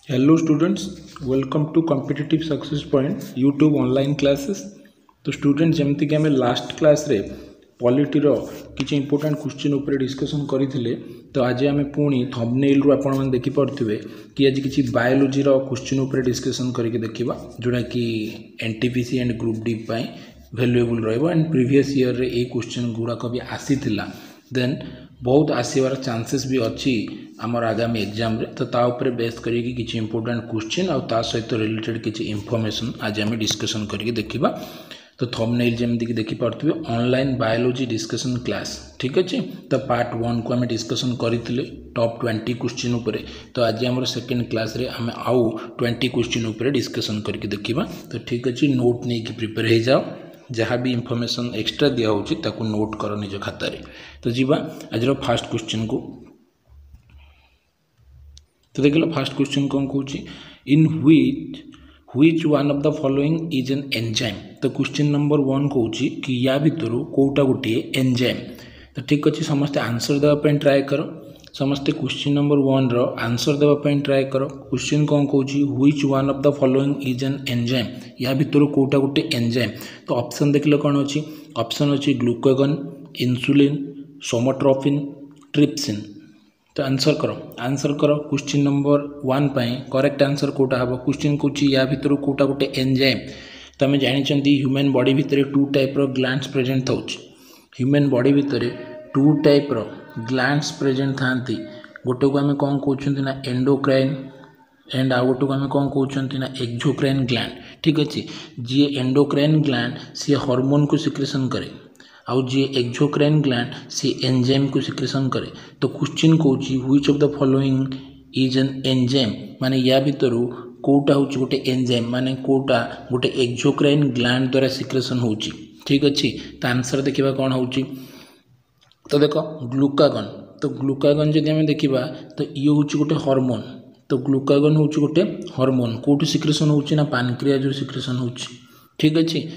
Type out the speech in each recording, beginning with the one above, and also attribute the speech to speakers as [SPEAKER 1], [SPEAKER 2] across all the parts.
[SPEAKER 1] Hello students, welcome to competitive success point YouTube online classes. तो student जमती कि आम लास्ट क्लास रे पॉलिटीर किसी इंपोर्टेंट क्वेश्चन उपर डिस्कसन करते तो आज आम पुणी थंबनेल रु आपण मैंने देखिपे कि आज किसी बायोलोजी क्वेश्चन उपर डिस्कसन करके देखा जोटा कि NTPC and group D valuable रहिबो एंड प्रीवियस ईयर रे ए क्वेश्चन गुड़ाक भी आसीथिला देन बहुत आसबार चांसेस भी अच्छी आमर आगामी एग्जाम रे तो ता ऊपर बेस करके किसी इंपोर्टेंट क्वेश्चन और ता सहित रिलेटेड किसी इनफॉरमेशन आज आम डिस्कसन करके देखा। तो थंबनेल जमीक देखिपे ऑनलाइन बायोलॉजी डिस्कसन क्लास ठीक अच्छे। तो पार्ट 1 को आम डिस्कसन करते टॉप 20 क्वेश्चन उपर। तो आज आम सेकेंड क्लास रे आम आउ 20 क्वेश्चन उपर डिस्कसन करके देखा। तो ठीक अच्छे, नोट नहीं कि प्रिपेयर हो जाओ, जहाँ भी इनफॉरमेशन एक्स्ट्रा दिया होची ताकू नोट कर निज खातार। तो जीवा आज फास्ट क्वेश्चन को। तो देख लो फास्ट क्वेश्चन कौन कहूँ, in which one of the following is an enzyme. तो क्वेश्चन नंबर 1 कहूँ कि या भितर कोटा गोटे एंजाइम। तो ठीक अच्छे, समस्ते आंसर देवाई ट्राए कर। समस्ते क्वेश्चन नंबर 1 रो आंसर देवाई ट्राए कर। क्वेश्चन कौन कहूँ, which one of the following is an enzyme, या भितर कोटा गोटे एंजाइम। तो ऑप्शन देखले कौन अच्छी, ऑप्शन अच्छी ग्लूकागन, इंसुलिन, सोमाट्रोपिन, ट्रिप्सिन। तो आंसर करो क्वेश्चन नंबर 1 करेक्ट आंसर कोटा हम। क्वेश्चन कहूँ या भितर कोटा गोटे एंजाइम। तो आम जानते ह्यूमन बॉडी भितर 2 टाइप रो ग्लैंड्स प्रेजेंट था। ह्यूमन बॉडी भितर 2 टाइप रो ग्लैंड्स प्रेजेंट था। गोटे को आम कौन कहते ना एंडोक्राइन एंड आउ गोटे को आम कौन कहते ना एक्सोक्राइन ग्लैंड। ठीक अच्छे, जी एंडोक्राइन ग्लैंड सी हार्मोन को सिक्रेशन करे, आउ जी एक्सोक्राइन ग्लैंड सी एंजाइम को सिक्रेशन करे। तो क्वेश्चन कहूँ which of the following is an enzyme, माने या भितर कोटा हूँ गोटे एंजाइम, माने कोटा गोटे एक्सोक्राइन ग्लैंड द्वारा सिक्रेशन होची। ठीक अच्छे, तो आंसर देखा कौन हो। तो देख ग्लूकागन। तो ग्लूकागन जब आम देखा तो ये हूँ गोटे हार्मोन। तो ग्लूकागन हूँ गोटे हार्मोन, कौटू सिक्रेशन होची ना पानक्रियाज सिक्रेशन होची। ठीक अच्छे,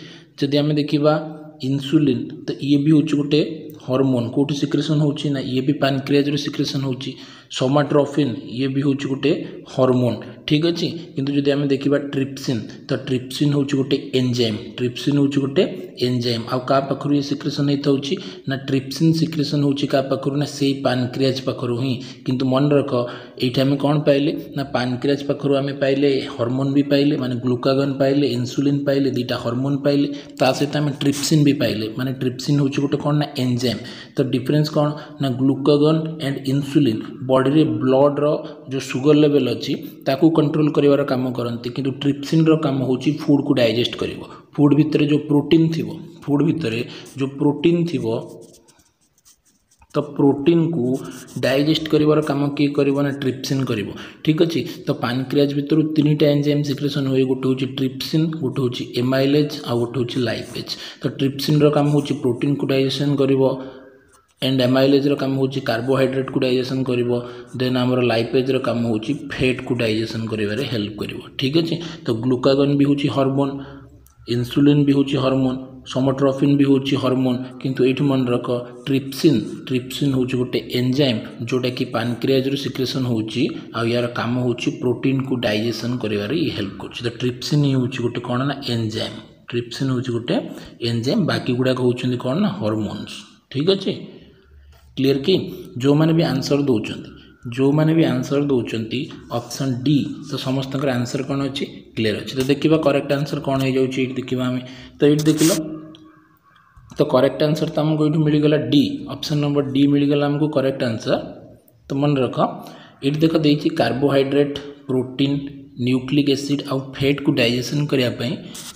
[SPEAKER 1] जदि आम देखा इंसुलिन तो ये भी हूँ गोटे हार्मोन, कौटू सिक्रेशन होची ना ये भी पानक्रियाज सिक्रेशन होची। सोमाट्रोपिन ये भी हूँ गोटे हार्मोन। ठीक अच्छे, किंतु जदि आम देखा ट्रिप्सिन तो ट्रिप्सिन हूँ गोटे एंजाइम। ट्रिप्सिन हूँ गोटे एंजाइम आउ का पाखरु ये सिक्रेशन होता होची ना ट्रिप्सिन सिक्रेशन होची का पाखरु ना से पानक्रियाज पाखरु ही। किंतु मन रख ये आम कौन पाइले ना पानक्रियाज पाखरु आम पाइले हार्मोन भी पाइले, माने ग्लूकागन पाइले, इंसुलिन पाइले, 2टा हार्मोन पाइले, ता सहित आम ट्रिप्सिन भी पाइले, माने ट्रिप्सिन हूँ गोटे कौन ना एंजाइम। तो डिफरेंस कौन ना ग्लूकागन एंड इंसुलिन बॉडी रे ब्लड रो जो सुगर लेवल अच्छी ताकू कंट्रोल करिवार काम करती, किंतु ट्रिप्सिन रो काम होची फूड को डाइजेस्ट करिवो। फूड भितर जो प्रोटीन थिवो, फूड भितर जो प्रोटीन थिवो तो प्रोटीन को डाइजेस्ट करिवार काम किए करिवो ना ट्रिप्सिन करिवो। ठीक अच्छे, तो पानक्रियाज भितर 3टा एंजाइम सिक्रेशन हुए, गोटे हूँ ट्रिप्सिन, गोटे हूँ एमाइलेज आ गोटे हूँ लाइपेज। तो ट्रिप्सिन रो काम होची प्रोटीन को डाइजेशन करिवो एंड एमाइलेज रो काम होची कार्बोहाइड्रेट को डाइजेशन करिवो, देन आमर लाइपेज रो काम होची फैट को डाइजेशन करिवारे हेल्प करिवो। ठीक अच्छे, तो ग्लूकागन भी होची हार्मोन, इंसुलिन भी होची हार्मोन, सोमाट्रोपिन भी होची हार्मोन, किंतु ये मन रख ट्रिप्सिन हूँ गोटे एंजाइम जोटा कि पानक्रियाज सिक्रेशन होची आ यार काम होची प्रोटीन को डाइजेशन करिवारे ये हेल्प करछि। तो ट्रिप्सिन ही हूँ गोटे कौन ना एंजाइम, ट्रिप्सिन हूँ गोटे एंजाइम, बाकी गुड़ाक होचंदी कौन ना हार्मोन्स। ठीक अच्छे, क्लियर कि जो मैंने भी आंसर दौरान ऑप्शन डी तो समस्त आंसर कौन अच्छी क्लियर अच्छे। तो देखा करेक्ट आंसर कौन हो जाए देखा आम। तो ये देख लो, तो करेक्ट आंसर तो आमको ये मिलगला डी, ऑप्शन नंबर डी मिलगला आमको करेक्ट आंसर। तो मन रख ये देख देखिए कार्बोहाइड्रेट, प्रोटीन, न्यूक्लिक एसिड आउ फैट को डाइजेशन करने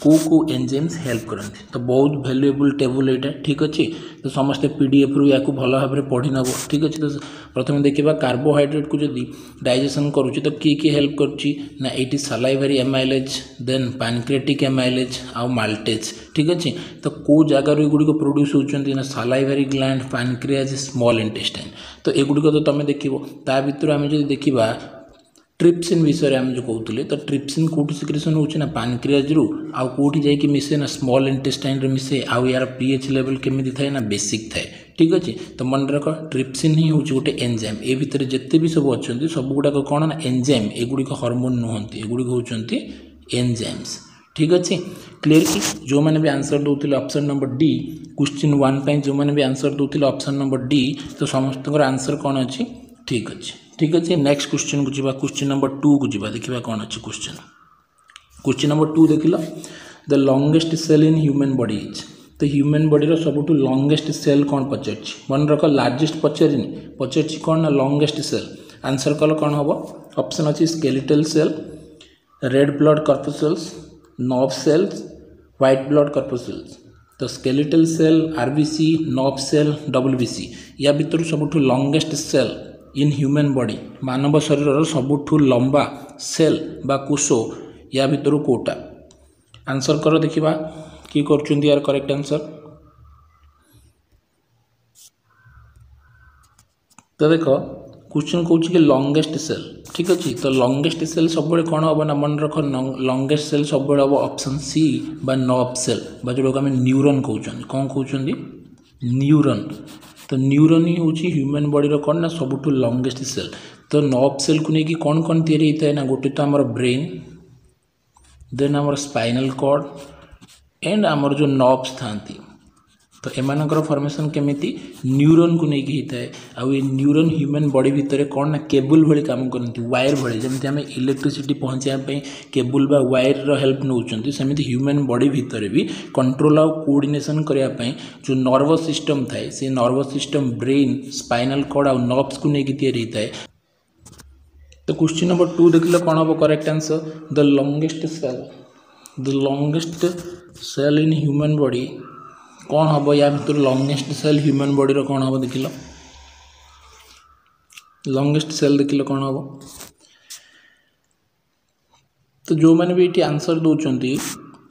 [SPEAKER 1] को एंजाइम्स हेल्प करते। तो बहुत वैल्यूएबल टेबल यहाँ। ठीक अच्छे, तो समस्ते पीडीएफ रु या भल भाव में पढ़ी नब। ठीक अच्छे, तो प्रथम देखा कार्बोहाइड्रेट को जदि डाइजेशन करुच्ची तो किए हेल्प करुच्ची ना ये सालाइवरी एमाइलेज, देन पैनक्रियाटिक एमाइलेज आउ माल्टेज। ठीक अच्छे, तो कौ जगार एगुड़ी प्रोड्यूस होती ना सालाइवरी ग्लैंड, पैनक्रियाज, स्मॉल इंटेस्टाइन। तो एगुड़ी तो तुम देख ता भर आम जो देखा ट्रिप्सिन विषय आम जो कहते तो ट्रिप्सिन कौटू सिक्रेसन हो पानक्रियाज रु आउ कौटी जाकि मिसे ना स्मॉल इंटेस्टाइन मिसे आउ यार पीएच लेवल केमी थाए ना बेसिक थाए ठीक अच्छे। तो मन रख ट्रिप्सिन ही हूँ गोटे एंजाइम ए भितर जिते भी सब अच्छा सब गुड़ाक कौन ना एंजाइम एगुड़िक हार्मोन नुहति एगुड़िक होती एंजाइम्स ठीक अच्छे। क्लीयर कि जो मैंने भी आंसर दौले ऑप्शन नंबर डी क्वेश्चन 1 जो मैंने भी आंसर दौले ऑप्शन नंबर डी तो समस्त आंसर कौन अच्छी ठीक अच्छे ठीक अच्छे। नेक्स्ट क्वेश्चन को जीवा क्वेश्चन नंबर 2 को जीवा देखिबा कौन अच्छी क्वेश्चन नंबर 2 देखिल the longest cell in human body is तो ह्यूमन बॉडी सबुठ लॉन्गेस्ट सेल कौन पचार मन रख लार्जेस्ट पचार कौन ना लॉन्गेस्ट सेल आंसर कल कौन हम ऑप्शन अच्छी skeletal cell red blood corpuscles nerve cells white blood corpuscles. तो skeletal cell RBC nerve cell WBC या भीतर सबुठ longest cell in human body मानव शरीर सबुठ लंबा सेल बा कोष या भीतर कोटा आंसर कर देखिबा कि करछुंदी यार करेक्ट आंसर। तो देख क्वेश्चन कौन कि लॉन्गेस्ट सेल ठीक अच्छे। तो लॉन्गेस्ट सेल सब कौन हम ना मन रख लॉन्गेस्ट सेल सब हम ऑप्शन सी बा नर्व सेल बा जो आम न्यूरन कहते कौन कहते न्यूरन। तो न्यूरन ही हूँ ह्यूमन बॉडी कौन ना सबुठ लॉन्गेस्ट सेल। तो नर्व सेल को लेकिन कौन कौन तैयारी होता है ना गोटे तो आमर ब्रेन देन आमर स्पाइनल कॉर्ड एंड आमर जो नर्व्स था तो एमानकर फॉर्मेशन केमिति न्यूरन को लेकिन होता है आउ ये न्यूरन ह्यूमन बॉडी भितर कौन ना केबल भली काम करती वायर भली जमी आम इलेक्ट्रिसिटी पहुँचापी केबल बा वायर हेल्प नौकरी सेमती ह्यूमन बॉडी भितर भी कंट्रोल आउ कोऑर्डिनेशन करने जो नर्वस सिस्टम थाए से nervous system brain spinal cord आउ नर्व्स को लेकिन तैयारी होता है। तो क्वेश्चन नंबर 2 देखिए कौन हम correct answer the longest cell in human body कौन हम या भर लॉन्गेस्ट सेल ह्यूमन बॉडी कौन हम देख लॉन्गेस्ट सेल देख कौन हम। तो जो मैंने भी ये आंसर दौरान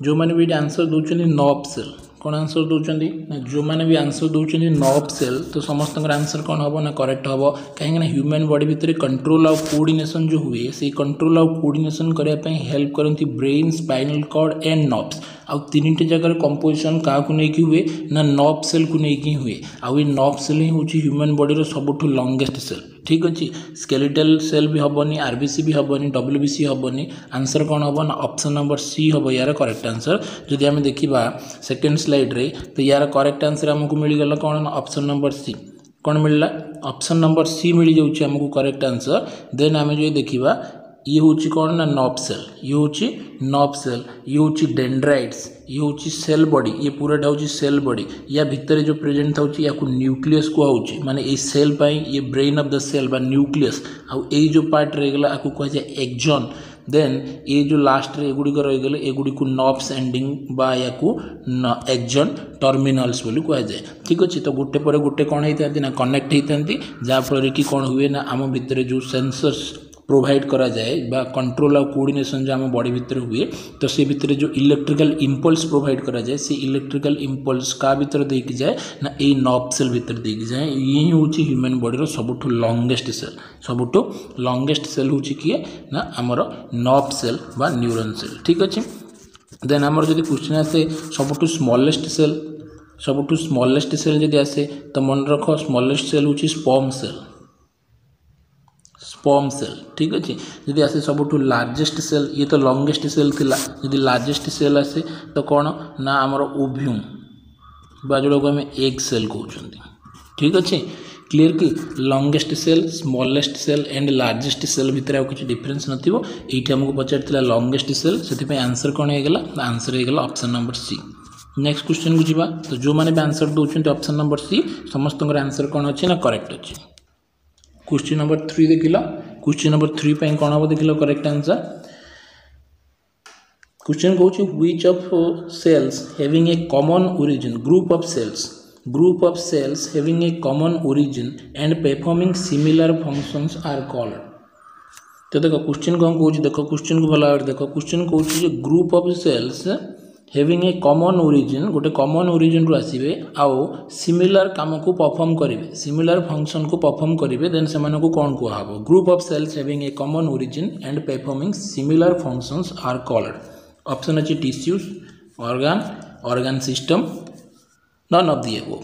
[SPEAKER 1] जो मैंने भी ये आंसर दौरान नर्व सेल कौन आंसर दौरान ना जो मैंने भी आंसर दौरान नर्व सेल तो समस्त आंसर कौन हम ना करेक्ट हम कहीं ह्यूमन बॉडी भितर कंट्रोल आउ कोऑर्डिनेशन जो हुए से कंट्रोल आउ कोऑर्डिनेशन करने हेल्प करती brain spinal cord and nerves आउ तीन जगह कंपोजिशन क्या नहीं हुए ना नर्व सेल को लेकिन हुए आउ ये नर्व सेल ही हूँ ह्यूमन बॉडी सबुठ लॉन्गेस्ट सेल ठीक अच्छे। स्केलेटल सेल भी हेनी आरबीसी भी हेनी डब्ल्यूबीसी हेनी आंसर कौन हम ना ऑप्शन नंबर सी हम यार करेक्ट आंसर। जदि आम देखा सेकेंड स्लाइड रे तो यार करेक्ट आंसर आमको मिलगला कौन ना ऑप्शन नंबर सी कौन मिलला ऑप्शन नंबर सी मिल जाऊँ आमको करेक्ट आंसर। देन आम जो देखा ये हूँ कौन ना नर्व सेल ये हूँ नर्व सेल ये हूँ डेंड्राइट्स ये हूँ सेल बॉडी ये पूराटा हूँ सेल बॉडी या भितर जो प्रेजेंट था या न्यूक्लियस कहूँ माने ये सेल पाई ये ब्रेन ऑफ द सेल बा न्यूक्लियस आउ ये जो पार्ट रहीगला आपको कहुए एक्जन देन ये जो लास्ट रे एगुड़िक रहीगले एगुड़ी को नर्व्स एंडिंग बा या एक्जन टर्मिनल्स बोली कहुए ठीक अच्छे। तो गोटे पर गोटे कौन होती ना कनेक्ट होती जहाँफल कि कौन हुए ना आम भितर जो सेंसर्स प्रोवाइड करा जाए बा कंट्रोल और कोऑर्डिनेशन जो आम बॉडी भितर हुए तो से भितर जो इलेक्ट्रिकल इंपल्स प्रोवाइड करा जाए से इलेक्ट्रिकल इंपल्स का भितर देकी जाए ना ये नर्व सेल भितर देकी जाए ये ही हूँ ह्यूमन बॉडी सबुठ लॉन्गेस्ट सेल सबुठ लॉन्गेस्ट सेल हूँ किए ना आमर नर्व सेल बा न्यूरन सेल ठीक अच्छे। देन आमर जब क्वेश्चन आसे सबुठ स्मॉलेस्ट सेल जब आसे तो मन रख स्मॉलेस्ट सेल हूँ स्पर्म सेल ठीक अच्छे। जदि आसे सबुठ लार्जेस्ट सेल ये तो लॉन्गेस्ट सेल थिला जदि लार्जेस्ट सेल आसे तो कौन ना आमर ओव्यूम बा जोड़ा को आम एग सेल कहते ठीक अच्छे। क्लीयर कि longest cell smallest cell and largest cell भितर आ किसी डिफरेन्स नथिबो ये आमको पचार लॉन्गेस्ट सेल से आंसर कौन होगा आंसर होगा option number C. Next question को जीवा तो जो मैंने भी आंसर दौरान ऑप्शन नंबर सी समस्त आंसर कौन अच्छे ना करेक्ट अच्छे। क्वेश्चन नंबर 3 देखिल क्वेश्चन नंबर 3 पे कौन हम देखिल करेक्ट आंसर। क्वेश्चन कहूँ which of cells having a common origin group of cells having a common origin and performing similar functions are called. तो देखो क्वेश्चन कौन कहूँ देखो क्वेश्चन को भला देखो क्वेश्चन कहूँ group of cells having a common origin गोटे कॉमन ओरिजिन रु आसीबे आउ सिमिलर काम को परफॉर्म करेंगे सिमिलर फंक्शन को परफॉर्म करेंगे देन से मानको कौन कुआ हबो group of cells having a common origin and performing similar functions are called option अछि tissues organ system none of the above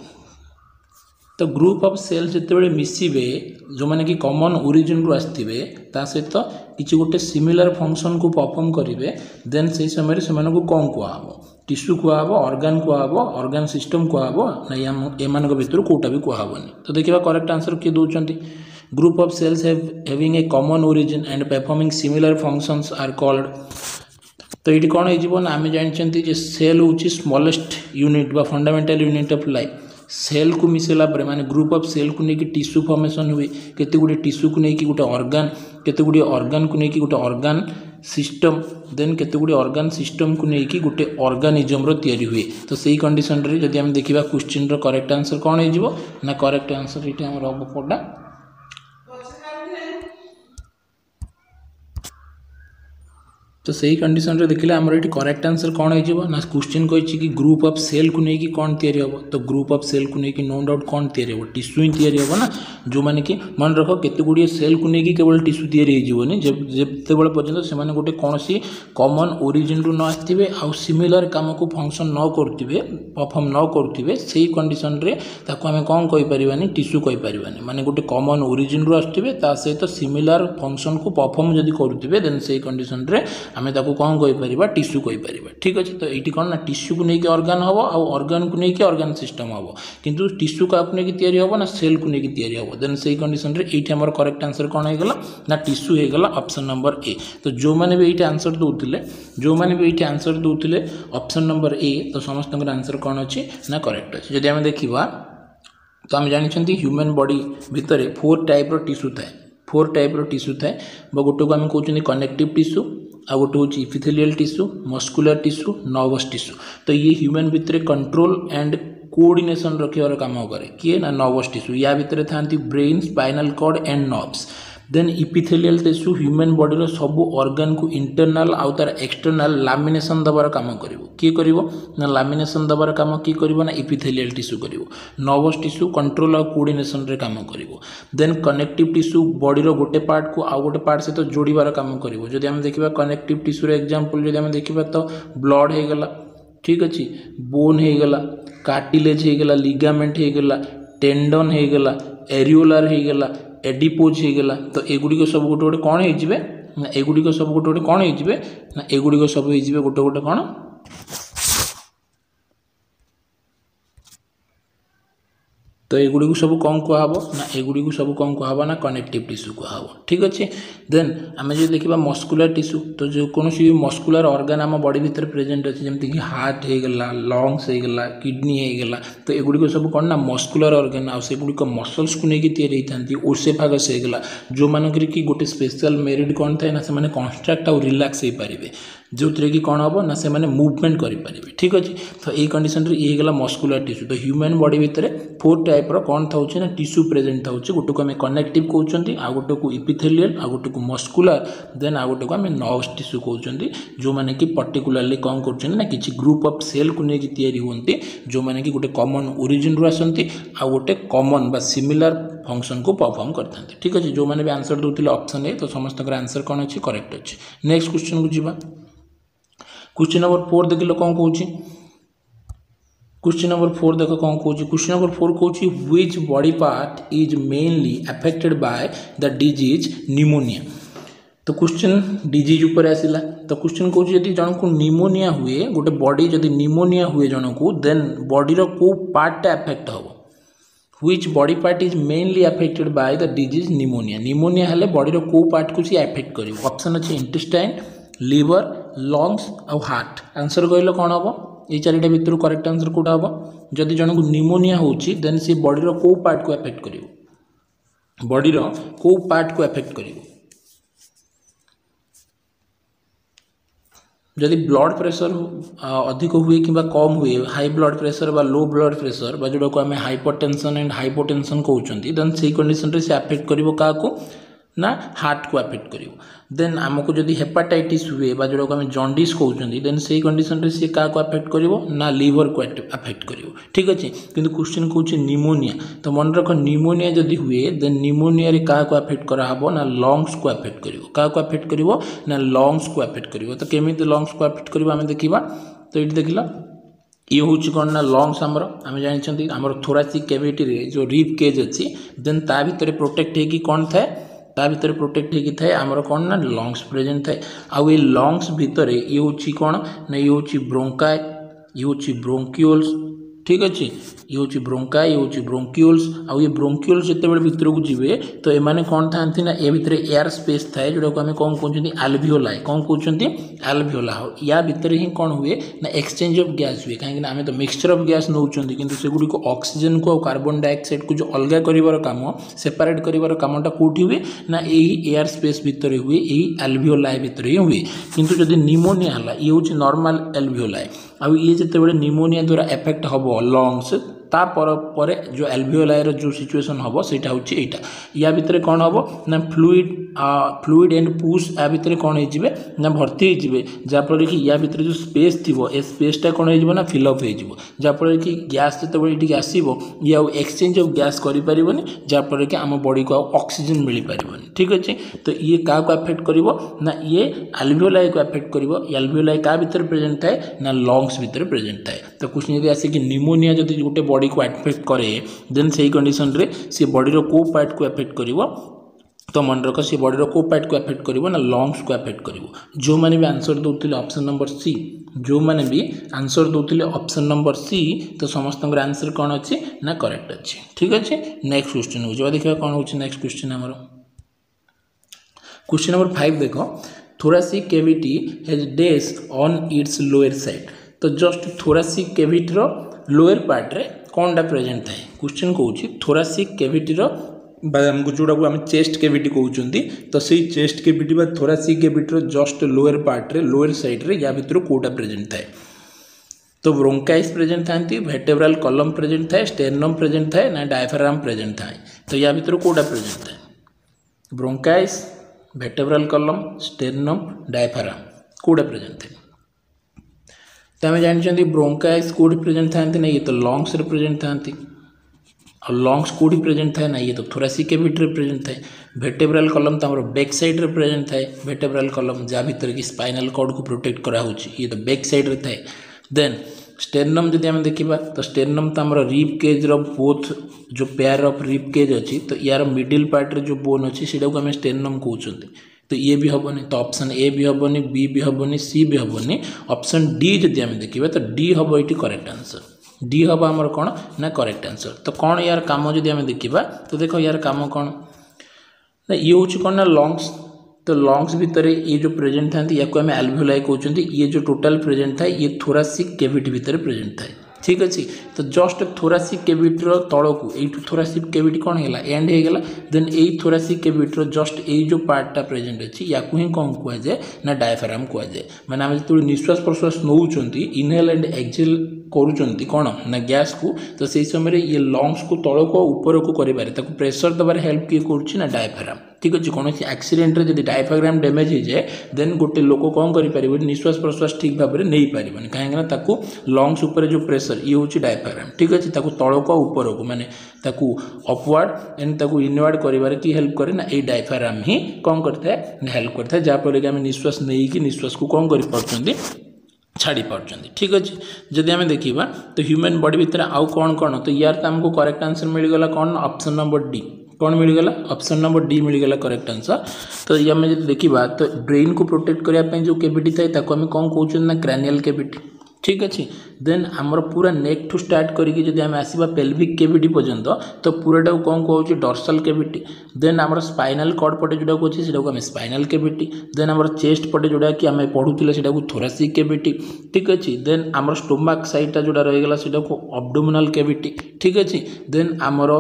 [SPEAKER 1] तो ग्रुप ऑफ सेल्स जिते मिसिबे जो माने कि कॉमन ओरिजिन रु आसथिबे ता सहित किछि गोटे सिमिलर फंक्शन को परफॉर्म करेंगे देन से समय से मानको कौन कुआ हबो टिश्यू कुआ हबो ऑर्गन सिस्टम कुआ हबो ना एमान भितर कोटा भी कुआ हबोनी तो देखिबा करेक्ट आंसर के दोचंती group of cells having a common origin and performing similar functions are called तो ये कौन हो ना आम जानते सेल हूँ स्मॉलेस्ट यूनिट बा fundamental unit of life cell को मिसेला पर माने ग्रुप ऑफ सेल को लेकिन टिश्यू फॉर्मेशन हुए केते गुडे टिश्यू को लेकिन गोटे ऑर्गन केते गुडे ऑर्गन को लेकिन गोटे ऑर्गन सिस्टम देन केते गुडे ऑर्गन सिस्टम को लेकिन गोटे ऑर्गेनिज्म रो तैयारी हुए तो सही कंडीशन रे जदि हम देखिबा क्वेश्चन रो करेक्ट आंसर कौन हो जिवो ना करेक्ट आंसर इटे हमर अब पडा तो सही कंडीशन रे देखिले हमर एठी करेक्ट आंसर कौन हो जिवो ना क्वेश्चन कहिछि कि ग्रुप ऑफ सेल को नेकी कौन तैयारी होबो तो ग्रुप ऑफ सेल को नेकी नो डाउट कौन तैयारी होबो टिश्यू ही तैयारी होबो ना जो माने कि मन रखो केते गुडी सेल को नेकी केवल टिश्यू तैयारी हो जिवोनी जेते बेले पर्यंत से माने गोटे कोनसी कॉमन ओरिजिन रु न आथिबे आ सिमिलर काम को फंक्शन न करथिबे परफॉर्म न करथिबे सेही कंडीशन रे ताको हमें कौन कहि परिबानी टिश्यू कहि परिबानी माने गोटे कॉमन ओरिजिन रु आथिबे ता सहित सिमिलर फंक्शन को परफॉर्म जदि करथिबे देन सेही कंडीशन रे आमे ताको कौन कहि परिबा टिश्यू कहि परिबा ठीक अछि तो एठी कोन ना टिश्यू को नेकी ऑर्गन हबो आ ऑर्गन को नेकी ऑर्गन सिस्टम हबो किंतु टिश्यू का नेकी तैयारी हबो ना सेल को नेकी तैयारी हबो देन सेही कंडीशन रे एठी हमर करेक्ट आंसर कोन हे गेला ना टिश्यू हे गेला ऑप्शन नंबर ए तो जो माने भी एठी आंसर दोउतिले ऑप्शन नंबर ए तो समस्त आंसर कोन अछि ना करेक्ट अछि जदि हम देखिबा तो हम जानि छथि ह्यूमन बॉडी भितरे 4 टाइप रो टिश्यू थाए गोटे को आम कहते कनेक्टिव टिश्यू आ गोटे हूँ epithelial tissue muscular tissue nervous tissue तो ये ह्यूमन भितर कंट्रोल एंड कोऑर्डिनेशन रखिबार काम करे किए ना नर्वस टिश्यू या भितर थांती brain spinal cord and nerves then epithelial tissue human body रो सब ऑर्गन को इंटरनल आउ तार एक्सटर्नल लैमिनेशन दबार काम करिवो किए करिवो ना लैमिनेशन दबार काम किए करिवो ना इपिथेलियल टिश्यू करिवो नर्वस टिश्यू कंट्रोल और कोऑर्डिनेशन रे काम करिवो देन कनेक्टिव टिश्यू बॉडी रो गोटे पार्ट को आउ गोटे पार्ट सहित जोड़ीबार काम करिवो जदि हम देखिबा कनेक्टिव टिश्यू रे एग्जांपल जदि हम देखिबा तो ब्लड हे गेला ठीक अछि बोन हे गेला कार्टिलेज हे गेला लिगामेंट हे गेला टेंडन हे गेला एरियोलर हे गेला एडिपोज हो गला तो एगुड़ी सब गोटे गोटे कौन हो एगुड़ी सब गोटे गोटे कौन हो ना एगुड़ी सब हो गोटे गोटे कौन तो एगुड़ी सब कौन कहब ना एगुड़ी सब कौन कहब ना कनेक्टिव टिश्यू कहब ठीक अच्छे देन आम जो देखा मस्कुलर टिश्यू तो जो कौन मस्कुलर ऑर्गन आम बॉडी भितर प्रेजेंट अच्छे जमीक कि हार्ट हो गला लंग्स हो गला किडनी हो गला तो एगुड़ी सब कौन ना मस्कुलर ऑर्गन आगुड़िक मसल्स को लेकिन तैयारी होती ओसेफागस हो गला जो मानक कि गोटे स्पेशल मेरिट कौन थाए ना से कन्स्ट्रक्ट आउ रिलैक्स हो पारे जो थे कि कौन हम ना से मुवमेंट करेंगे ठीक अच्छे तो ये कंडीशन रे ये गला मस्कुलर टिश्यू तो ह्यूमन बॉडी भितर 4 टाइप रो कौन था ना टिश्यू प्रेजेंट था गोटे को आम कनेक्टिव कहते आ गोटे को इपिथेलियल आ गोटे को मस्कुलर देन आ गोटे को आम नर्वस टिश्यू कहते जो मैंने कि पर्टिकुलाली कौन कर ना किसी ग्रुप ऑफ सेल को लेकिन तैयारी होती जो मैंने कि गोटे कॉमन ओरिजिन रु आसती आ गोटे कॉमन बा सिमिलर फंक्शन को परफॉर्म करते हैं ठीक अच्छे जो मैंने भी आंसर दूसरे ऑप्शन ए तो समस्त आंसर कौन अच्छे करेक्ट अच्छे नेक्स्ट क्वेश्चन को जीवा क्वेश्चन नंबर 4 देख लो कौन कहूँ क्वेश्चन नंबर 4 देख कौन कहूँ क्वेश्चन नंबर 4 कहूँ which body part is mainly affected by the disease pneumonia तो क्वेश्चन डिजीज ऊपर आसला तो क्वेश्चन कहूँ यदि जन को निमोनिया हुए गोटे बॉडी जदि निमोनिया हुए जन को देन बॉडी रो को पार्टा अफेक्ट हम which body part is mainly affected by the disease pneumonia pneumonia हेले बॉडी रो को पार्ट को सी अफेक्ट कर ऑप्शन अच्छे इंटेस्टाइन लिवर लंग्स और हार्ट आंसर कहल कौन हम ये 4टा भितर करेक्ट आंसर कौटा हम जदि जन को निमोनिया होची देन से बॉडी रो को पार्ट को अफेक्ट करिवो बॉडी रो को पार्ट को अफेक्ट करिवो जदि ब्लड प्रेशर अधिक हुए कि कम हुए हाई ब्लड प्रेशर बा लो ब्लड प्रेशर जोड़ा को आम हाइपरटेंशन एंड हाइपोटेंशन कहते देन से कंडीशन रे से अफेक्ट करिवो का ना हार्ट को अफेक्ट करिवो देन आमको जदि हेपाटाइटिस हुए बा जोड़ा को आम जॉन्डिस कहउछंती देन से कंडीशन रे से का को अफेक्ट करिवो ना लिवर को अफेक्ट करिवो ठीक अछि किंतु क्वेश्चन कहउछ निमोनिया तो मन रख निमोनिया जदि हुए देन निमोनिया रे का को अफेक्ट करा हबो ना लंग्स को अफेक्ट करिवो का को अफेक्ट करिवो ना लंग्स को अफेक्ट करिवो तो केमिति लंग्स को अफेक्ट करिवो आमे देखिबा तो इट देखिला ये हूँ कौन ना लंग्स आमर आम जानते आमर थोरासिक कैविटी रे जो रिब केज अच्छी देन ता भितर प्रोटेक्ट है कि कौन थाए ता भितर प्रोटेक्ट है कि थाए आमर कौन ना लंग्स प्रेजेंट थाए आउ ये लंग्स भितर ये हूँ कौन ना ये हूँ ब्रोंकाई ये हूँ ब्रोंक्यूल्स ठीक अच्छे ये हूँ ब्रोंकाई ये हूँ ब्रोंक्यूल्स आउ ये ब्रोंक्यूल्स जिते बड़े भितर को जीवे तो एमाने कौन था ना ए भितर एयर स्पेस थाए जोटा को आम कौन कहते आल्वियोलाई कौन कहते आल्वियोला या भितर ही कौन हुए ना एक्सचेंज ऑफ गैस हुए कहीं आम तो मिक्सचर ऑफ गैस नौकरी किंतु सेगुड़ी को ऑक्सीजन को कार्बन डाइऑक्साइड को जो अलग कर काम सेपरेट कर कामटा कौटी हुए ना यही एयर स्पेस भितर हुए यही आल्वियोलाई भितर ही हुए किंतु जदि निमोनिया है ये हूँ नॉर्मल आल्वियोलाई आउ ये जिते बड़े निमोनिया द्वारा एफेक्ट हम लंग्स तापर जो एल्वियोलाई जो सिचुएशन हम सेटा हूँ यहाँ या भितर कौन हम ना फ्लूइड एंड पुश या भितर कौन हो ना भर्ती हो जहाँफल कि या भितर जो स्पेस थी ए स्पेसटा कौन हो ना फिलअप हो जहाँफल कि गैस जो ये आसो ये आउ एक्सचेंज ऑफ गैस कर जहाँफल कि आम बॉडी को ऑक्सीजन मिल पार ठीक अच्छे तो ये क्या अफेक्ट कर ना ये एल्वियोलाई को अफेक्ट कर एल्वियोलाई क्या भितर प्रेजेंट थाए ना लंग्स भितर प्रेजेंट थाए तो क्वेश्चन यदि आसे कि निमोनिया जब गोटे बॉडी को अफेक्ट करे देन से कंडीशन रे से बॉडी रो को पार्ट को अफेक्ट करिवो तो मन रख से बॉडी रो को पार्ट को अफेक्ट करिवो ना लंग्स को अफेक्ट करिवो जो माने भी आंसर दोतिले ऑप्शन नंबर सी जो माने भी आंसर दोतिले ऑप्शन नंबर सी तो समस्त आंसर कौन अच्छे ना करेक्ट अच्छे ठीक अच्छे नेक्स्ट क्वेश्चन हो देखिए कौन हो नेक्स्ट क्वेश्चन हमर क्वेश्चन नंबर 5 देखो thoracic cavity has desk on it's lower side तो जस्ट थोरासिक कैविटी रो लोअर पार्ट रे कौनटा प्रेजेंट थाए क्वेश्चन कहूँ थोरासिक कैविटी आमको जोड़ा को आम चेस्ट कैविटी कहते तो से chest cavity thoracic cavity just lower part रे लोअर साइड रे या भितर कोटा प्रेजेंट थाए तो ब्रोंकाइस प्रेजेंट था वर्टेब्रल कॉलम प्रेजेंट थाए स्टेर्नम प्रेजेंट थाए ना डायफ्राम प्रेजेंट थाए तो या भितर कोटा प्रेजेंट थाए bronchi vertebral column sternum diaphragm कोटा प्रेजेंट थाए तो आम जानते ब्रोंकाइस कौटी प्रेजेंट था ना ये तो लंग्स प्रेजेंट था और लंग्स कौटी प्रेजेंट था ना ये तो थोरासिक कैविटी प्रेजेंट थाए वर्टेब्रल कॉलम तो बैक साइड रे प्रेजेंट थाए वर्टेब्रल कॉलम जहाँ भितर कि स्पाइनल कॉर्ड को प्रोटेक्ट करा ये तो बैक साइड रे थाए देन स्टेर्नम जदि आम देखा तो स्टेर्नम तो आमर रिब केज बोथ जो पेयर ऑफ रिब केज अच्छी तो यार मिडिल पार्ट रे जो बोन अच्छी से आम स्टेर्नम कहते तो ये भी हेनी तो ऑप्शन ए भी हेनी बी भी हेनी सी भी हेनी ऑप्शन डी जदि आम देखा तो डी हम ये करेक्ट आंसर डी हम आमर कौन ना करेक्ट आंसर तो कौन यार काम जदि आम देखा तो देख यार काम कौन ना ये हूँ कौन ना लंग्स तो लंग्स भितर ये जो प्रेजेंट था या आम एल्वियोलाई कहते ये जो टोटाल प्रेजेंट था ये थोरासिक कैविटी भितर प्रेजेंट था ठीक अच्छे तो जस्ट थोरासिक कैविटी तल को यू थोरासिक कैविटी कौन है एंड हो गला देन यही थोरासिक कैविटी जस्ट यही जो पार्टा प्रेजेंट अच्छी या ही कौन कहुए ना डायफ्राम कहुए माने आम जो निश्वास प्रश्वास नौ इनहेल एंड एक्सहेल करुँच कौन ना गैस को तो से समय ये लंग्स को तल को ऊपर को कर प्रेसर दबार हेल्प किए कर डायफ्राम ठीक अच्छे कौन एक्सीडेंट जब डायफ्राम डैमेज हो जाए देन गोटे लोक कौन कर निश्वास प्रश्वास ठीक भाव में नहीं पार कहीं लंग्स उपर जो प्रेसर ये हूँ डायफ्राम ठीक अच्छे तल को ऊपर को माने अपवार्ड एंड इनवार्ड कर हेल्प करे ना ये डायफ्राम ही कौन करता है हेल्प करता है जहाँफल कि आम निश्वास नहीं कि निश्वास को कौन कर छाड़ी पार्टी ठीक अच्छे जदि आम देखा तो ह्यूमन बॉडी भितर आउ कौन कौन तो यार तो आमको करेक्ट आंसर मिलगला कौन ऑप्शन नंबर डी कौन मिलगला ऑप्शन नंबर डी मिलगला करेक्ट आंसर तो ये आम जब देखा तो ब्रेन को प्रोटेक्ट करने जो कैविटी थाए आम कौन कहते ना क्रानियल कैविटी ठीक अच्छे देन आमर पूरा नेक ठू स्टार्ट करके आम आसवा पेल्विक कैविटी पर्यंत तो पूराटा कौन कहूँ डॉर्सल कैविटी देन आमर स्पाइनल कॉर्ड पटे जोड़ा अच्छे से आम स्पाइनल कैविटी देन आमर चेस्ट पटे जोड़ा कि आम पढ़ुले से थोरासिक कैविटी ठीक अच्छे देन आमर स्टोमाक साइडटा जोड़ा रहीगला से अब्डोमिनल कैविटी ठीक अच्छे देन आमर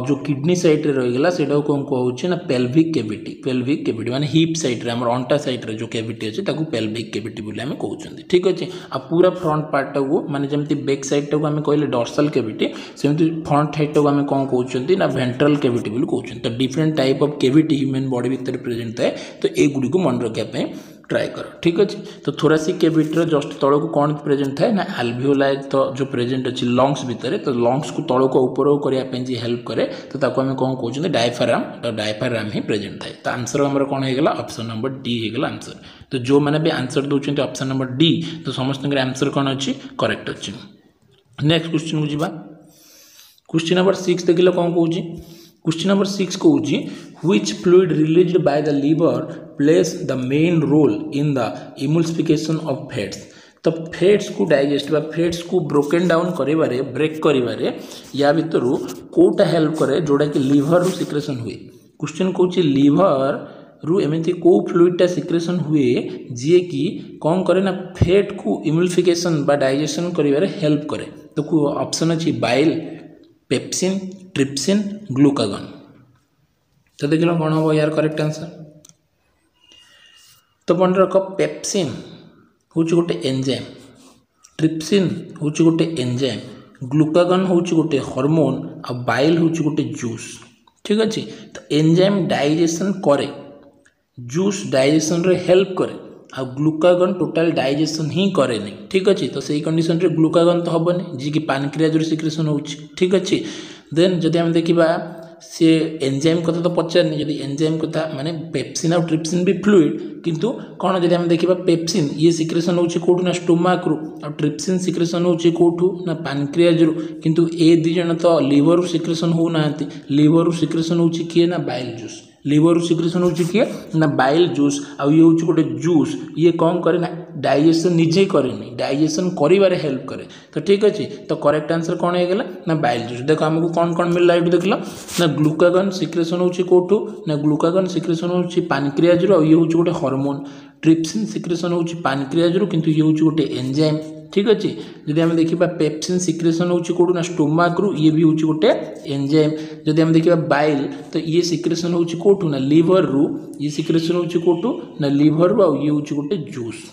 [SPEAKER 1] जो किडनी साइड रहीगला से कौन कहूँ ना पेल्विक कैविटी माने हिप साइड रे आमर अंटा साइड रे जो कैविटी अच्छे पेल्विक कैविटी बोली आम कहते ठीक अच्छे आ पूरा पूरा फ्रंट पार्ट को माने जमती बैक साइड टाको आम कहले डॉर्सल कैविटी सेमती फ्रंट साइड टाको आम कौन कहते ना वेंट्रल कैविटी बोली कहते। तो different type of cavity human body भितर प्रेजेंट थाए। तो ये गुडी को मन रखा ट्राए कर ठीक अच्छे। तो थोरासिक कैविटी जस्ट तल को कौन प्रेजेंट थाए ना आल्वियोलाई तो जो प्रेजेंट अच्छी लंग्स भितर। तो लंग्स को तल को ऊपर करने हेल्प करे तो ताको आम कौन कहते डायफ्राम। तो डायफ्राम ही प्रेजेंट थाए। तो आंसर आमर कौन होगा ऑप्शन नंबर डी होगा आंसर। तो जो मैंने भी आंसर दौरान ऑप्शन नंबर डी तो समस्त आंसर कौन अच्छी करेक्ट अच्छी। नेक्स्ट क्वेश्चन को जीवा। क्वेश्चन नंबर 6 देखिए कौन कौन। क्वेश्चन नंबर 6 कौन which fluid released by the liver plays the main role in the emulsification of fats. तो फैट्स को डाइजेस्ट बा फैट्स को ब्रोकन डाउन करिवारे ब्रेक करिवारे या भितर कोटा हेल्प करे जोड़ा कि लिवर रु सिक्रेशन हुए। क्वेश्चन कौन लिवर रु एमती को फ्लूइडटा सिक्रेशन हुए जी कि कौन करे ना फैट को इमल्सिफिकेशन बा डाइजेशन करिवारे हेल्प करे। तो ऑप्शन अच्छी बाइल पेप्सिन ट्रिप्सिन ग्लूकागन। तो देख लो कौन हम यार करेक्ट आंसर। तो मन रख पेप्सिन हूँ गोटे एंजाइम ट्रिप्सिन हूँ गोटे एंजाइम ग्लूकागन हूँ गोटे हार्मोन आ बाइल हूँ गोटे जूस ठीक अच्छे। तो एंजाइम डाइजेशन करे जूस डाइजेशन रे हेल्प करे आ ग्लूकागन टोटाल डाइजेशन ही करे नहीं ठीक अच्छे। तो सही कंडीशन रे ग्लूकागन तो हेनी जी कि पानक्रियाज सिक्रेशन हो ठीक अच्छे। देन जदि आम देखा सी एंजाइम कथा तो पचारनी जदि एंजाइम कथा माने पेप्सिन और ट्रिप्सिन भी फ्लूइड किंतु कौन जदि आम देखा पेप्सिन ये सिक्रेशन होची कोठू ना स्टोमाक रु और ट्रिप्सिन सिक्रेशन होची कोठू ना पानक्रियाज रु किंतु ए दी जन तो लिवर सिक्रेशन हो नांती। लिवर सिक्रेशन होची किए ना बाइल जूस लिवर सिक्रेशन होची किए ना बाइल जूस आउ ये होची गोटे जूस ये कौन करे ना डाइजेशन निजे करे नहीं डाइजेशन करिवारे हेल्प करे। तो ठीक अच्छे। तो करेक्ट आंसर कौन हो गला ना बाइल जूस। देखो आमको कौन कौन मिलला ये देख लो ना ग्लूकागन सिक्रेशन होची कोठू ना ग्लूकागन सिक्रेशन होची पानक्रियाज रु ये होची गोटे हार्मोन ट्रिप्सिन सिक्रेशन होची पानक्रियाज रु किंतु ये होची गोटे एंजाइम ठीक अच्छे। जदि आम देखा पेप्सिन सिक्रेशन होची कोठू ना स्टोमाक रु ये भी होची गोटे एंजाइम। जदि आम देखा बाइल तो ये सिक्रेशन होची कोठू ना लिवर रु ये सिक्रेशन होची कोठू ना लिवर रु ये होची गोटे जूस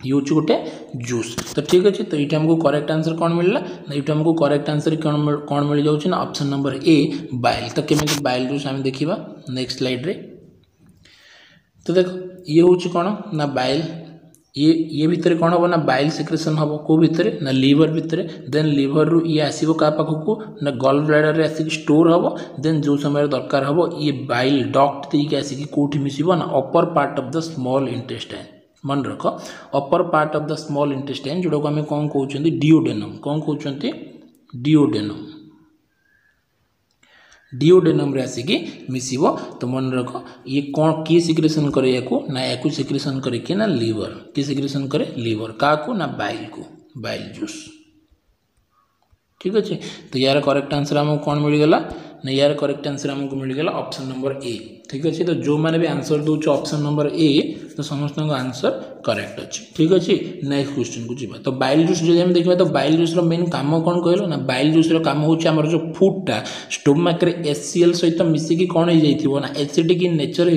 [SPEAKER 1] ये हूँ गोटे जूस। तो ठीक अच्छे। तो ये हमको करेक्ट आंसर कौन मिलला ना ये हमको करेक्ट आंसर कौन मिल जाऊँ ना ऑप्शन नंबर ए बाइल। तो केमी बाइल जूस आम देखा नेक्स्ट स्लाइड रे। तो देख ये हूँ कौन ना बाइल ये भितर कौन हम ना बाइल सिक्रेशन हम को भितर ना लिवर भितर देन लिवर रु ये आसो क्या पाखक ना गल ब्लाडर रे आसिक स्टोर हम देन जो समय दरकार हम ये बाइल डक्ट देके आसिक कौटी मिसिबो ना upper part of the small intestine. मन रख upper part of the small intestine जोड़ा को आम कौन कहते डिओडेनम कौन कहते डिओडेनम डिओडेनम रे आसिकी मिसिबो। तो मन रख ये कौन किए सिक्रेशन करे ना या सिक्रेशन करे कि ना लिवर किए सिक्रेशन करे लिवर क्या को ना बाइल को बाइल जूस ठीक अच्छे। तो यार करेक्ट आंसर आमको कौन मिलगला ना यार करेक्ट आंसर आमको मिलगला ऑप्शन नंबर ए ठीक अच्छे। तो जो मैंने भी आंसर दूच ऑप्शन नंबर ए तो समस्त आंसर करेक्ट अच्छे ठीक अच्छे। नेक्स्ट क्वेश्चन को जीवा। तो बाइल जूस जो हम देखा तो बाइल जूस मेन काम कौन कहल ना बाइल जूस काम हूँ आम जो फूडटा स्टोमाक HCl सहित मिसिकी कौन हो ना एसिडिक इन नेचर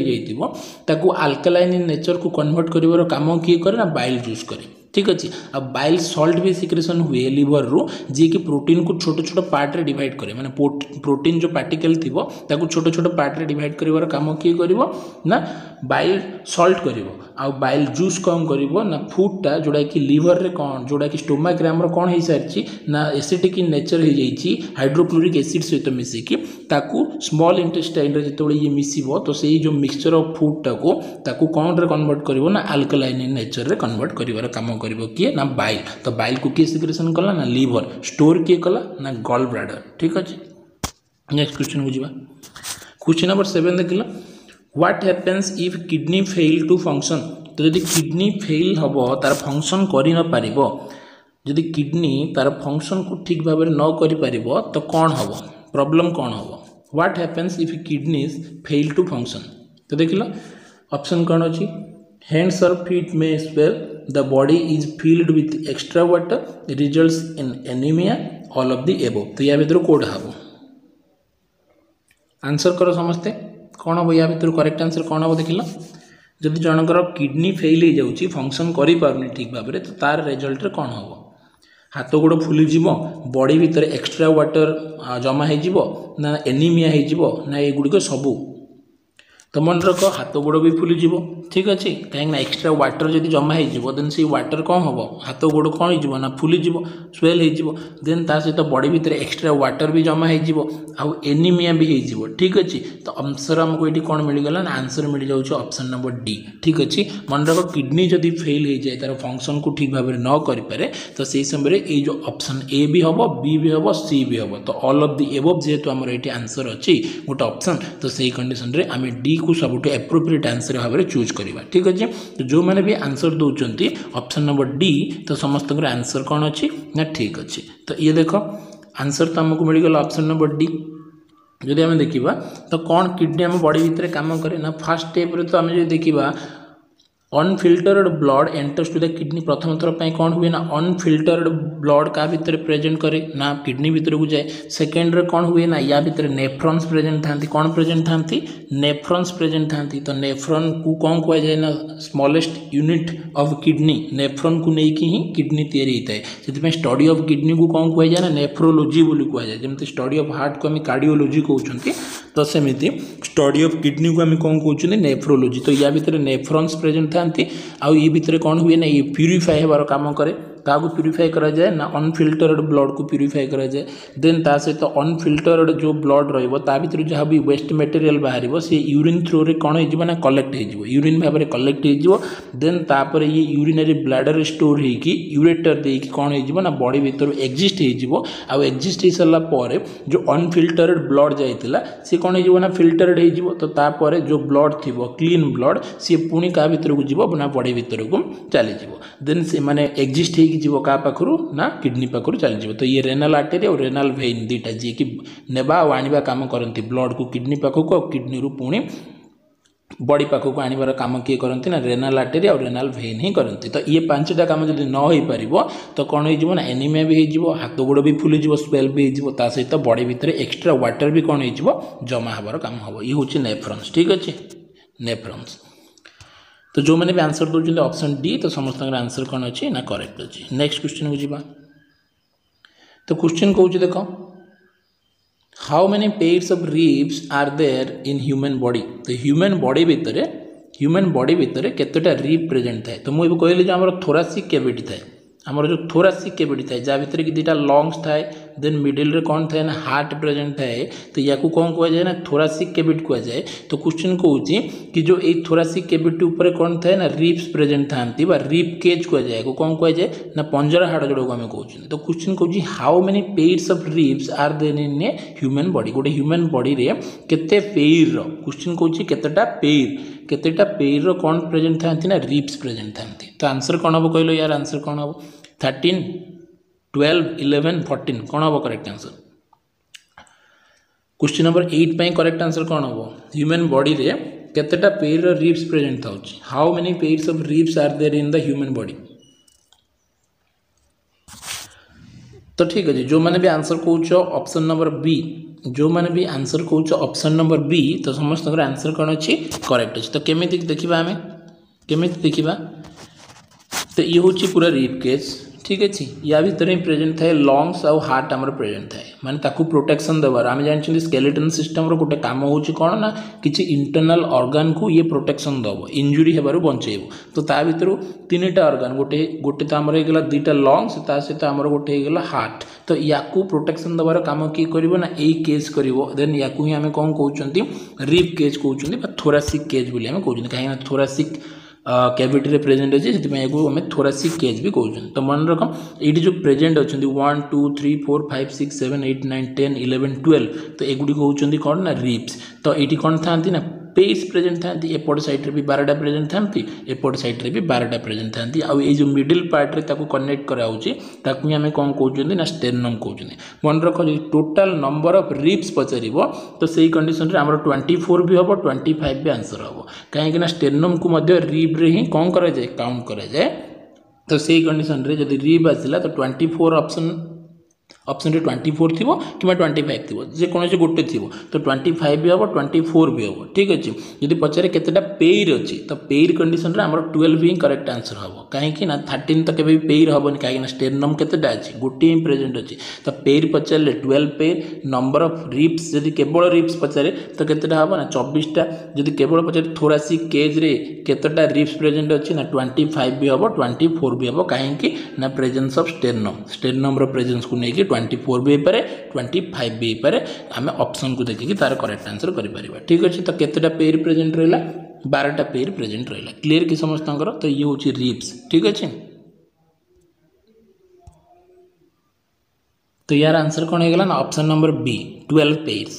[SPEAKER 1] हो आल्कालाइन इन नेचर को कन्वर्ट कर काम किए करे ना बाइल जूस करे ठीक अच्छे। अब बाइल सल्ट भी सिक्रेशन हुए लिवर रु जी कि प्रोटीन को छोट छोट पार्ट रे डिवाइड करे माने प्रोटीन जो पार्टिकल थी ताकू छोट छोट पार्ट रे डिवाइड कर काम किए कर ना बाइल सल्ट कर आ बाइल जूस कौन कर ना फूडटा जोड़ा कि लिवर रे कौन जोड़ा कि स्टोमाक रे हमर कौन हो सारी ना एसिडिक इन नेचर हो जाइए हाइड्रोक्लोरिक एसिड सहित मिसिकी ताकू स्मॉल इंटेस्टाइन रे जो ये मिसिबो तो से जो मिक्सचर ऑफ फूडटा को कौन रे कन्वर्ट कर ना आल्कालाइन इन नेचर रे कन्वर्ट कर काम किए ना बाइल। तो बाइल को किए सिक्रेशन कला ना लिवर स्टोर किए कला ना गल ब्लाडर ठीक अच्छे। नेक्स्ट क्वेश्चन को जीवा। क्वेश्चन नंबर 7 देख लो what happens if kidney fail to function. तो यदि किडनी फेल हम तार फंक्शन कर न पारिबो जदि किडनी तार फंक्शन को ठीक भाव न कर पारिबो तो कौन हम प्रॉब्लम कौन हम what happens if kidneys fail to function. तो देख लो ऑप्शन कौन अच्छी hands or feet may swell the body is filled with extra water results in anemia all of the above। तो या भीतर कोड हम आंसर करो समस्ते कौन हम या भीतर करेक्ट आंसर कौन हम देख लो जदि जनकर किडनी फेल हो जाऊँगी फंक्शन करें ठीक भाव में तो तार रिजल्ट कौन हम हाथ गोड़ फुलीज बॉडी भितर एक्स्ट्रा वाटर जमा हो ना एनीमिया हो ना एगुड़िक सबू तो मन रख हाथ गोड़ भी फुलीज ठीक अच्छे कहीं एक्स्ट्रा वाटर जब जमा हो देन से वाटर कौन हम हाथ गोड़ कौन हो ना फुलीज स्वेल हो देन ता सहित बॉडी भितर एक्स्ट्रा वाटर भी जमा हो आउ एनीमिया भी हो ठीक अच्छे तो आंसर आमको ये कौन मिलगला ना आंसर मिल जाऊँ ऑप्शन नंबर डी ठीक अच्छे मन रख किडनी जदि फेल हो जाए तार फंक्शन को ठीक भाव में न करें तो से समय ये जो ऑप्शन ए भी हम बी भी हम सी भी हम तो ऑल ऑफ द एबव जेहेतु आमर ये आंसर अच्छी गोटे ऑप्शन तो सही कंडीशन रे आम डी को सब एप्रोप्रिएट आंसर भाव में चूज करवा ठीक अच्छे तो जो मैंने भी आंसर दौरान ऑप्शन नंबर डी तो समस्त आंसर कौन अच्छी ना ठीक अच्छे तो ये देख आंसर तो आमको मिलगला ऑप्शन नंबर डी जदि आम देखा तो कौन किडनी आम बॉडी भितर काम करे ना फास्ट स्टेप रे तो आम जो देखा unfiltered blood enters to the kidney प्रथम थर पर कौन हुए ना अनफिल्टर्ड ब्लड का भितर प्रेजेंट करे ना किडनी भितर को जाए सेकेंड रे कौन हुए ना या भितर नेफ्रॉन्स प्रेजेंट था कौन प्रेजेंट था नेफ्रॉन्स प्रेजेंट था तो नेफ्रॉन को कौन कह जाए ना smallest unit of kidney nephron को लेकिन ही किडनी तैयारी होता है से स्टडी ऑफ किडनी को कौन कह जाए ना नेफ्रोलोजी बोली कह जाए जमी स्टडी ऑफ हार्ट को आम कार्डियोलोजी कहते तो सेमती स्टडी ऑफ किडनी को आम कौन कहते नेफ्रोलोजी तो या भितर नेफ्रॉन्स प्रेजेंट था आउ ये भितर कौन हुए ना ये प्यूरीफाई होबार काम करे क्या प्यूरीफाई करा जाए ना अनफिल्टर्ड ब्लड को प्यूरीफाई करा जाए देन ता सहित तो अनफिल्टर्ड जो ब्लड रहा भर जहाँ भी वेस्ट मटेरियल बाहर से यूरिन थ्रू रे कौन हो ना कलेक्ट हो यूरिन भाव में कलेक्ट हो देन तापर ये यूरिनरी ब्लैडर स्टोर होगी यूरेटर देकी कौन हो ना बॉडी भर एक्जिस्ट हो आउ एक्जिस्ट हो सारापर जो अनफिल्टर्ड ब्लड जाइला सी कौन हो ना फिल्टर्ड हो तो तापर जो ब्लड थी क्लीन ब्लड सी पुणी क्या भितर को जीव ना बॉडी भितर को चली देन से माने एक्जिस्ट जीव क्या पाखु ना किडनी पाखु चली तो ये रेनाल आर्टेरी और रेनाल वेन दीटा जी कि नेबा और आनिबा काम करती ब्लड को किडनी पाखक और किडनी रु पुणी बॉडी पाखक आनिबार काम किए करती ना रेनाल आर्टेरी और रेनाल वेन ही करती तो ये पांचटा काम जब न हो पार तो कौन हो ना एनीमिया भी हो हाथ गोड़ भी फुलीज स्वेल भी हो सहित बॉडी भितर एक्स्ट्रा वाटर भी कौन हो जमा हबार काम हम ये हूँ नेफ्रॉन्स ठीक अच्छे नेफ्रॉन्स तो जो मैंने भी आंसर दौरान ऑप्शन डी तो समस्त आंसर कौन अच्छी ना करेक्ट अच्छी नेक्स्ट क्वेश्चन को जीवा तो क्वेश्चन कौन देख how many pairs of ribs are there in human body तो ह्यूमन बॉडी भितर केतटा रिब प्रेजेंट थाए तो मुझे कहली जो आम थोरासिक कैविटी थाए आमर जो थोरासिक कैविटी थाए जहाँ भितर कि दुटा लंग्स थाए देन मिडिल रे कौन थाए ना हार्ट प्रेजेंट थाए तो या कौन कह जाए ना थोरासिक कैविटी कह जाए तो क्वेश्चन कहूँ कि जो ये थोरासिक कैविटी ऊपर कौन थाए ना रिब्स प्रेजेंट था रिब केज कह जाए कौन कह जाए ना पंजरा हाड़ जोड़ को आम कहते तो क्वेश्चन कहूँ how many pairs of ribs are there in a human body गोटे ह्यूमन बॉडी रे केते पेयर क्वेश्चन कहूँ केतेटा पेयर कौन प्रेजेंट था ना रिब्स प्रेजेंट था तो आंसर कौन हम कहलो यार आंसर कौन हम 13 12 11 14 कौन हम करेक्ट आंसर क्वेश्चन नंबर 8 पे करेक्ट आंसर कौन हम ह्यूमन बॉडी रे केतेटा पेयर रिब्स प्रेजेंट था how many pairs of ribs are there in the human body तो ठीक है जो मैंने भी आंसर कहूँ ऑप्शन नंबर बी जो मैंने भी आंसर कहूँ ऑप्शन नंबर बी तो समस्त आंसर कौन अच्छी करेक्ट अच्छी तो केमी देखा आम केमी देखा तो ये हूँ पूरा रिब केज ठीक अच्छे या भीतर ही प्रेजेंट थाए लंग्स आउ हार्ट आमर प्रेजेंट थाए माने ताकू प्रोटेक्शन देवार आम जानते स्केलेटन सिस्टम रो गोटे काम हो कौन ना किसी इंटरनल ऑर्गन को ये प्रोटेक्शन दब इंजुरी होबार बंचेब तो ता भीतर तीनटा ऑर्गन गोटे तो आमर होगा दुईटा लंग्स ता सहित आमर गोटे होगा हार्ट तो या प्रोटेक्शन देवार काम किए कर ना यही केज कर देन या ही आम कौन कहते रिब केज कहते थोरासिक केज बोली आम कहते कहीं थोरासिक कैविटी रे प्रेजेंट अच्छे से आम थोरासिक केज भी कहते तो मन रख ये जो प्रेजेंट अच्छा 1 2 3 4 5 6 7 8 9 10 11 12 तो एगुड़ी कहते कौन ना रिब्स तो ये कौन था ना पेयर्स प्रेजेंट था एपट साइड भी 12टा प्रेजेंट था एपट साइड भी 12टा प्रेजेंट था आउ ये जो मिडिल पार्ट रे ताको कनेक्ट कराऊँगी ताकू आम कौन कहते ना स्टेर्नम कहते मन रख टोटाल नंबर ऑफ रिब्स पचार तो सही कंडीशन रे आमर 24 भी हम 25 भी आंसर हम कहीं स्टेर्नम को रिब रे ही कौन करा जाए काउंट करा जाए तो सही कंडीशन रे जब रिब आसला तो 24 ऑप्शन ऑप्शन रे 24 थी कि 25 थी जेकोसी गोटे थी तो 25 भी हम 24 भी हम ठीक अच्छे जदि पचारे केतेटा पेयर अच्छी तो पेयर कंडीशन आम 12 ही करेक्ट आंसर हम कहीं 13 तो केवल पेयर हेनी कहीं स्टेरनम केतेटा अच्छी गोटे ही प्रेजेंट अच्छी तो पेयर पचारे 12 पेयर नंबर ऑफ रिप्स जदि केवल रिप्स पचारे तो केतेटा हम ना 24टा जदि केवल पचारे थोरासिक केज रे केतेटा रिप्स प्रेजेंट अच्छी ना 25 भी हम 24 भी हम कहीं ना प्रेजेंस ऑफ स्टेरनम प्रेजेंस को लेकिन 24 भी हो पारे 25 भी हो पारे आम ऑप्शन को देखिए तार करेक्ट आंसर करें ठीक अच्छे तो केतेटा पेयर प्रेजेंट रहा 12टा पेयर प्रेजेंट रहा क्लीयर कि समस्त तो ये हूँ रिप्स ठीक अच्छे तो यार आंसर कौन होगा ना option number B 12 pairs.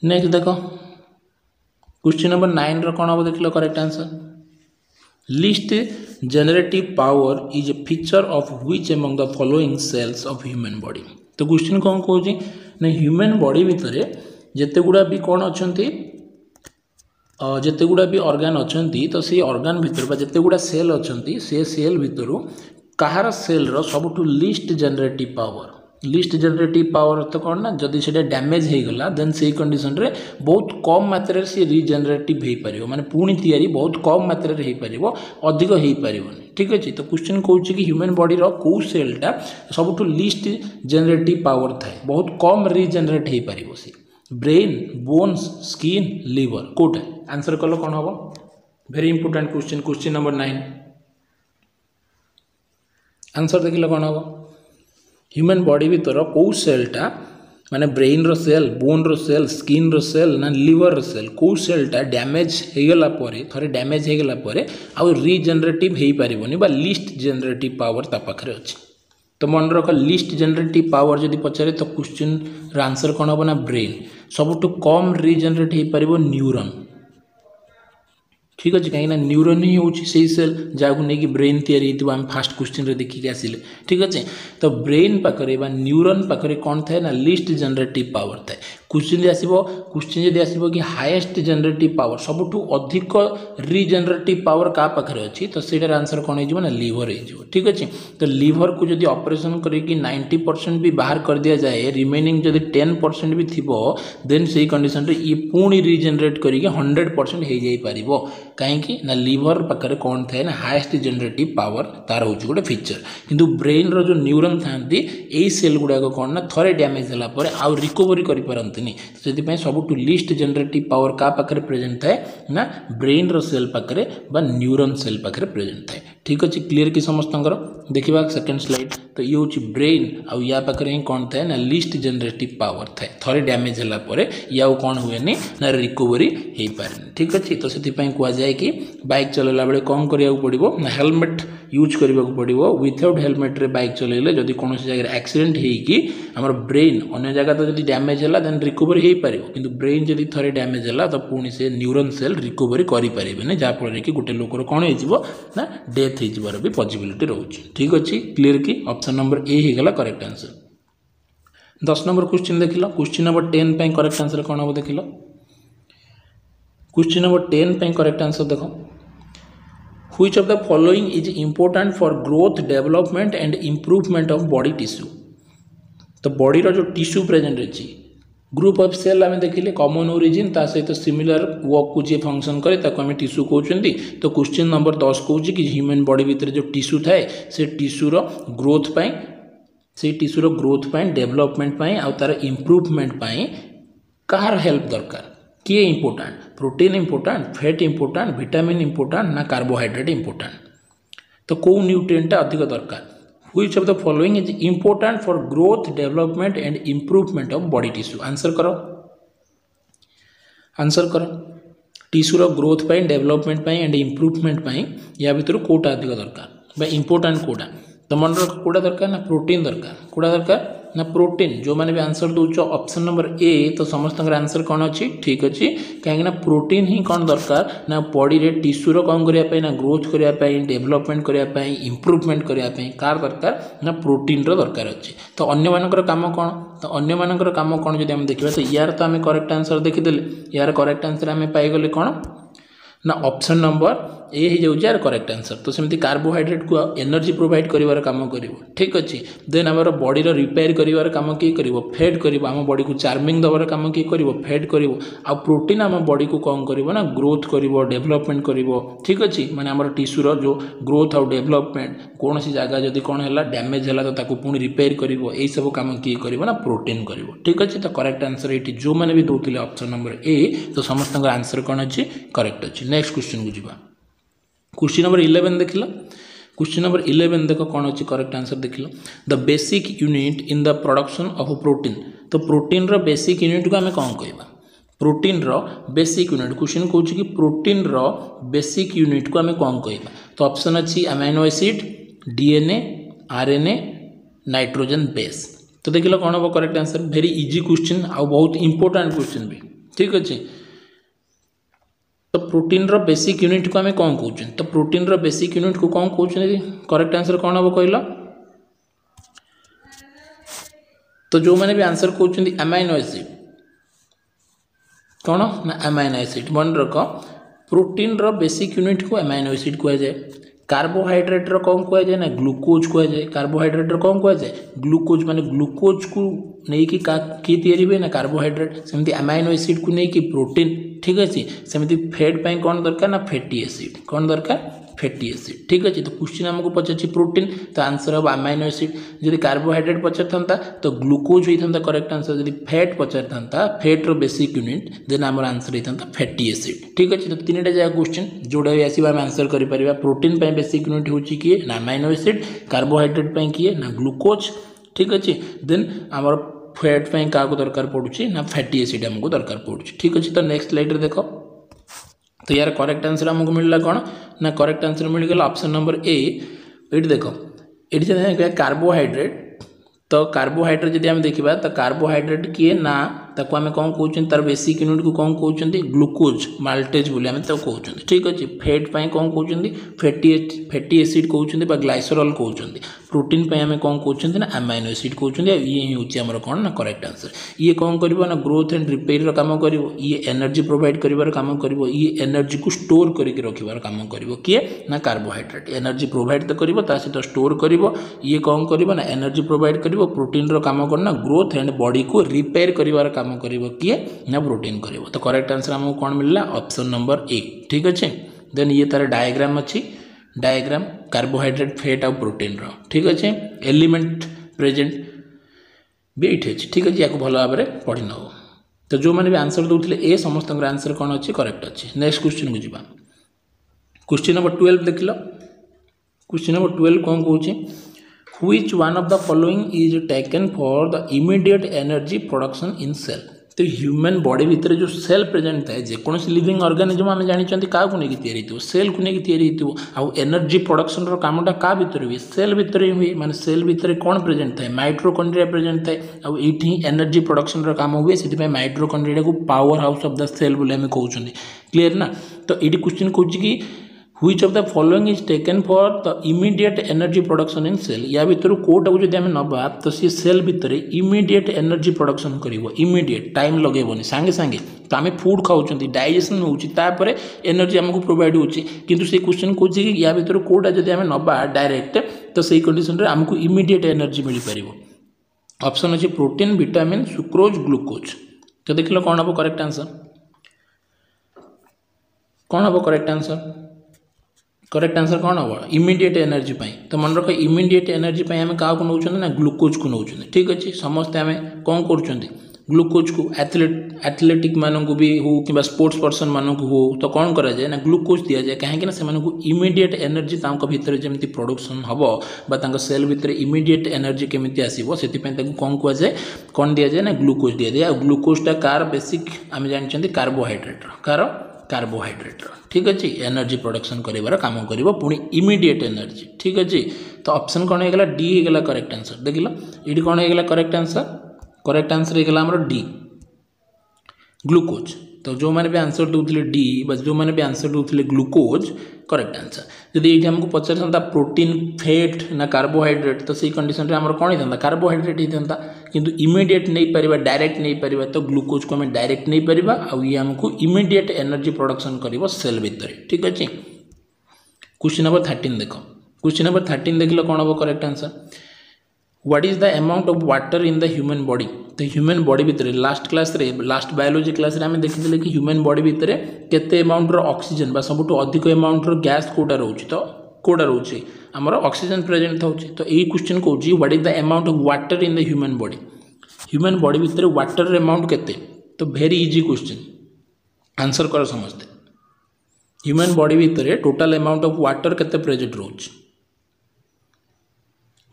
[SPEAKER 1] Next देखो क्वेश्चन नंबर 9 कौन हम देख लो correct answer least generative power is a feature of which among the following cells of human body तो क्वेश्चन कौन कहूँ ना ह्यूमन बॉडी भितर जिते गुड़ा भी कौन अच्छा जिते गुड़ा भी ऑर्गन अच्छा तो सी ऑर्गन भितर जिते गुड़ा सेल अच्छा से सेल भितर कहार cell row सबुठु least generative power तो कौन ना जदि से डैमेज हो गला देन से कंडीशन रे बहुत कम मात्रा से रिजेनरेटिव हो पार माने पुणी तैयारी बहुत कम मात्रा हो पार अधिक हो पारनी ठीक अच्छे तो क्वेश्चन कौन कि ह्यूमन बॉडी रो कौ सेलटा सबुठु लिस्ट जनरेटिव पावर थाए बहुत कम रिजेनरेट हो पार सी ब्रेन बोन्स स्किन लिवर कोटा आंसर कल कौन हम very important question number 9 answer देखिए कौन हम ह्यूमन बॉडी भीतर कौ सेलटा माने ब्रेन रो सेल बोन रो सेल स्किन रो सेल ना लिवर रो सेल कौ सेलटा डैमेज हो गला थरे डैमेज हो गला आउ रिजेनरेटिव हो पारिबोनी बा लिस्ट जनरेटिव पावर ता पाखरे अछि तो मन रख लिस्ट जनरेटिव पावर जदि पचारे तो क्वेश्चन आंसर कौन हम ना ब्रेन सबुठु कम रिजेनरेट हो पारिबो न्यूरॉन ठीक अच्छे कहीं न्यूरॉन ही हूँ से सेल जहाँ को लेकिन ब्रेन तैयारी आम फास्ट क्वेश्चन रे देखिए आसिले ठीक अच्छे तो ब्रेन पाखरे न्यूरॉन पाखरे कौन थाए ना लिस्ट जनरेटिव पावर थाए क्वेश्चन जब आसो कि हाईएस्ट जनरेटिव पावर सबुठु अधिक रिजेनरेटिव पावर क्या पाखरे अच्छी तो सहीटार आंसर कौन हो ना लिवर हो ठीक अच्छे तो लिवर को जब ऑपरेशन करके 90% भी बाहर कर दिया जाए रिमेनिंग जब 10% भी थी देन से कंडीशन रे ये पुणी रिजेनरेट करके 100% हो जाई पारिबो कहीं ना लिवर पाखरे कौन थाए ना हाईएस्ट जनरेटिव पावर तार हूँ गोटे फीचर किंतु ब्रेन रो जो न्यूरॉन था यही सेल गुड़ाक कौन ना थरे डैमेज होला आउ रिकवरी कर पारती से सबुठु लिस्ट जनरेटिव पावर क्या पाखे प्रेजेंट थाए ना ब्रेन रो सेल पाखे बा न्यूरॉन सेल पाखे प्रेजेंट थाए ठीक अच्छे क्लीयर कि समस्त देखा सेकेंड स्लाइड तो ये हूँ ब्रेन आउ या पाखे ही कौन थाए ना लिस्ट जनरेटिव पावर थाए थरे डैमेज होला या कौन हुए ना रिकवरी हो पारे ठीक अच्छे तो से कहुए कि बाइक चलाइला बेले कौन करा पड़ो ना हेलमेट यूज करने पड़ो विथआउट हेलमेट रे बाइक चलाइले जदि कौन जगह एक्सीडेंट होमर ब्रेन अन्य जगह तो जब डैमेज है देन रिकवरी हो पार कि ब्रेन जब थे डैमेज है तो पुणी से न्यूरॉन सेल रिकवरी करें जहाँफल कि गोटे लोकर कौन हो डेथ हो भी पॉसिबिलिटी रोचे ठीक अच्छे क्लीयर कि ऑप्शन नंबर ए होगा करेक्ट आंसर 10 नंबर क्वेश्चन देख लो क्वेश्चन नंबर 10 पे करेक्ट आंसर कौन हम देख लो क्वेश्चन नंबर 10 पे करेक्ट आंसर देखो which of the following is important for growth development and improvement of body tissue तो बॉडी रो जो टिश्यू प्रेजेंट अच्छी ग्रुप ऑफ सेल आम देखिले कॉमन ओरिजिन ता सहित सिमिलर वर्क को जी फंक्शन करे ताको आम टिश्यू कहते तो क्वेश्चन नंबर 10 कहूँ कि ह्यूमन बॉडी भितर जो टिश्यू थाए से टिश्यूर ग्रोथ पाई से टिश्यूर ग्रोथ पाई डेवलपमेंट पाई आउ तार इंप्रूवमेंट पाई कहार हेल्प दरकार किए important protein important fat important vitamin important ना कार्बोहाइड्रेट इंपोर्टेंट तो कौ न्यूट्रिएंट अधिक दरकार which of the following is important for growth development and improvement of body tissue answer करो टिश्यूर ग्रोथ पाई डेवलपमेंट पाई एंड इंप्रूवमेंट पाई या भीतर कोटा अधिक दरकार इंपोर्टेंट कोटा तो मन रख कोटा दरकार ना प्रोटीन दरकार कोटा दरकार ना प्रोटीन जो मैंने भी आंसर दूच ऑप्शन नंबर ए तो समस्त आंसर कौन अच्छी ठीक अच्छे कहीं प्रोटीन ही कौन दरकार ना बॉडी रे टिश्यूर कौन करने ना ग्रोथ करने डेवलपमेंट करने इंप्रूवमेंट करने कार दरकार ना प्रोटीन रो दरकार अच्छे तो अन्य मानकर काम कौन तो अन्य मानकर काम कौन जब आम देखा तो यार तो आम करेक्ट आंसर देखीदे यार करेक्ट आंसर आम पाईगले कौन ना ऑप्शन नंबर ए हो जाऊँ यार करेक्ट आंसर। तो सेमती कार्बोहाइड्रेट को एनर्जी प्रोवाइड करिवार काम करिवो ठीक अछि। देन हमर बॉडी रो रिपेयर करिवार काम किए करिवो फेड करिवो आम बॉडी को चार्मिंग दबार काम किए करिवो फेड करिवो आ प्रोटीन आम बॉडी को कौन करिवो ना ग्रोथ करिवो डेवलपमेंट करिवो ठीक अछि। माने हमर टिश्यू रो जो ग्रोथ और डेवलपमेंट कौन सी जगह जदि कौन है डैमेज है तो ताकू पुणी रिपेयर करिवो एई सब काम किए करिवो ना प्रोटीन करिवो ठीक अछि। तो करेक्ट आंसर एठी जो माने भी दोथिले ऑप्शन नंबर ए तो समस्त आंसर कौन अछि करेक्ट अछि। नेक्स्ट क्वेश्चन को जीवा क्वेश्चन नंबर 11 देखिला। क्वेश्चन नंबर 11 देखो कौन अच्छी करेक्ट आंसर देख लो the basic unit in the production of protein. तो प्रोटीन रो बेसिक यूनिट को आम कौन कहवा प्रोटीन रो बेसिक यूनिट क्वेश्चन कौन कि प्रोटीन रो बेसिक यूनिट को आम कौन कहवा। तो ऑप्शन अच्छी amino acid DNA RNA nitrogen base. तो देख लो कौन हम correct answer very easy question आउ बहुत इंपोर्टेंट क्वेश्चन भी ठीक अच्छे। तो प्रोटीन रो बेसिक यूनिट को आम कौन कहते तो प्रोटीन रो बेसिक यूनिट को कौन कहते करेक्ट आंसर कौन हम कहल। तो जो मैंने भी आंसर कहते अमाइनो एसिड कौन ना अमाइनो एसिड मन रख प्रोटीन रो बेसिक यूनिट को अमाइनो एसिड कह जाए। कार्बोहाइड्रेट रो कौन कह जाए ना ग्लूकोज कह जाए। कार्बोहाइड्रेट रो कौन कह जाए ग्लूकोज माने ग्लूकोज को नहीं कि तैयारी हुए ना कार्बोहाइड्रेट सेमती अमाइनो एसिड को नहीं कि प्रोटीन ठीक अच्छे। सेमती फैट पाई कौन दरकार ना फैटी एसिड कौन दरकार फैटी एसिड ठीक अच्छे। तो क्वेश्चन हमको पचार प्रोटीन तो आंसर हम अमाइनो एसिड जब कार्बोहाइड्रेट पचार था तो ग्लूकोज होता करेक्ट आंसर जब फैट पचार था फैट रो बेसिक यूनिट देन आम आंसर होता फैटी एसिड ठीक अच्छे। तो तीन टा जगह क्वेश्चन जोड़ा भी आसवा आम आंसर करें प्रोटीन बेसिक यूनिट हूँ किए ना अमाइनो एसिड कार्बोहाइड्रेट किए ना ग्लूकोज ठीक अच्छे। देन आम फैट क्या दरकार पड़ुची ना फैटी एसिड आमको दरकार पड़ुची ठीक अच्छे। तो नेक्स्ट स्लाइड देखो तो यार करेक्ट आंसर हमको मिलला कौन ना करेक्ट आंसर मिलगला ऑप्शन नंबर ए। ये देखो ये कार्बोहाइड्रेट तो कार्बोहाइड्रेट जब आम देखा तो कार्बोहाइड्रेट किए ना ताको आम कौन कहते तार बेसिक यूनिट को कौन कहते ग्लूकोज माल्टेज बोली आम तो कहते ठीक अच्छे। फैट पाई कौन कहते फैटी एसिड कहते ग्लाइसरॉल कहते। प्रोटीन पे आम कौन कहते ना अमाइनो एसिड कहते ये हूँ आमर कौन ना करेक्ट आंसर। ये कौन कर ना ग्रोथ एंड रिपेयर काम कर ये एनर्जी प्रोवाइड कर काम कर ये एनर्जी को स्टोर करके रखिबार काम कर किए ना कार्बोहाइड्रेट एनर्जी प्रोवाइड तो कर सहित स्टोर कर ये कौन कर ना एनर्जी प्रोवाइड कर प्रोटीन रो काम करना ग्रोथ एंड बॉडी को रिपेयर करिवार काम करिवो किए ना प्रोटीन करिवो। तो करेक्ट आंसर हमको कौन मिलला ऑप्शन नंबर ए ठीक अच्छे। देन ये तार डायग्राम अच्छी डायग्राम कार्बोहाइड्रेट फैट और प्रोटीन रो ठीक अच्छे एलिमेंट प्रेजेंट भी ये ठीक अच्छे या भल भाव में पढ़ी नब। तो जो मैंने भी आंसर दूसरे ए समस्त आंसर कौन अच्छे करेक्ट अच्छे। नेक्स्ट क्वेश्चन को जीवा क्वेश्चन नंबर 12 देख लो। क्वेश्चन नंबर 12 कौन कौन Which one of the following is taken for the immediate energy production in cell। तो ह्यूमन बॉडी भितर जो सेल प्रेजेंट थाए जेकोसी लिविंग ऑर्गेनिज्म आम जानते क्या नहीं या सेल को लेकिन आउ एनर्जी प्रोडक्शन रो कामटा क्या भितर हुए सेल भितर हुए माने सेल भितर कौन प्रेजेंट थाए माइट्रोकॉन्ड्रिया प्रेजेंट थाए आउ ये एनर्जी प्रोडक्शन रो काम हुए से माइट्रोकॉन्ड्रिया को power house of the cell बोले आम कहते क्लीयर ना। तो ये क्वेश्चन कौन कि Which of the following is taken for the immediate energy production in cell। या भितर कोटा को जब नवा तो सी सेल भितर immediate energy production करिवो immediate टाइम लगेबनी सांगे सांगे। तो आम फूड खाऊँ डाइजेशन होपर एनर्जी आमको प्रोवाइड होची किंतु से क्वेश्चन कौन कि या भितर कोटा जब आम नवा डायरेक्ट तो सही कंडीशन आमको immediate एनर्जी मिल पार। ऑप्शन अच्छे प्रोटीन विटामिन सुक्रोज ग्लूकोज। तो देख लो कौन हम करेक्ट आंसर कौन हम करेक्ट आंसर करेक्ट आंसर कौन हम इमीडिएट एनर्जी पाई। तो मन रख इमीडिएट एनर्जी पाई आम क्या नौ ना ग्लूकोज को नौ ठीक अच्छे। समस्ते आम कौन कर ग्लूकोज को एथलेटिक मानक भी हो कि स्पोर्ट्स पर्सन मानक हो तो कौन करा जाए ना ग्लूकोज दि जाए कहीं से इमीडिएट एनर्जी भितर जमी प्रोडक्शन हम सेल भितर इमीडिएट एनर्जी केमी आसो से कौन कह जाए कौन दि जाए ना ग्लूकोज दि जाए। ग्लूकोजटा कार बेसिक आम जानते कार्बोहाइड्रेट कार कार्बोहाइड्रेट ठीक अच्छे एनर्जी प्रोडक्शन कर काम कर पुणी इमीडिएट एनर्जी ठीक अच्छे। तो ऑप्शन कौन होगा डी होगा करेक्ट आंसर देख लो ये कौन होगा करेक्ट आंसर होगा आमर डी ग्लूकोज। तो जो मैंने भी आंसर दूसरे डी बस जो मैंने भी आंसर दूसरे ग्लूकोज करेक्ट आंसर। जब ये आमको पचार था प्रोटीन फैट ना कार्बोहाइड्रेट तो सही कंडीशन रे आमर कौन होता कार्बोहाइड्रेट होता किंतु इमीडिएट नहीं पारिबा डायरेक्ट नहीं पारिबा तो ग्लूकोज को हमें डायरेक्ट नहीं पारिबा आउ ये आमको इमीडिएट एनर्जी प्रोडक्शन करिवो सेल भितर ठीक अच्छे। क्वेश्चन नंबर 13 देख क्वेश्चन नंबर 13 देख कौन हम correct answer what is the amount of water in the human body तो ह्यूमन बॉडी भितर लास्ट क्लास रे लास्ट बायोलॉजी क्लास रे आम देखी कि ह्यूमन बॉडी भितर केते अमाउंट रो ऑक्सीजन बा सबुठ अधिक अमाउंट रो गैस कोटा रोचे तो कोटा रोचे आमर ऑक्सीजन प्रेजेंट थाउची तो यही क्वेश्चन कहूँ what is the amount of water in the human body भितर वाटर अमाउंट केते तो वेरी इजी क्वेश्चन आंसर कर समझते ह्यूमन बॉडी भितर टोटल अमाउंट ऑफ वाटर केते प्रेजेंट रोचे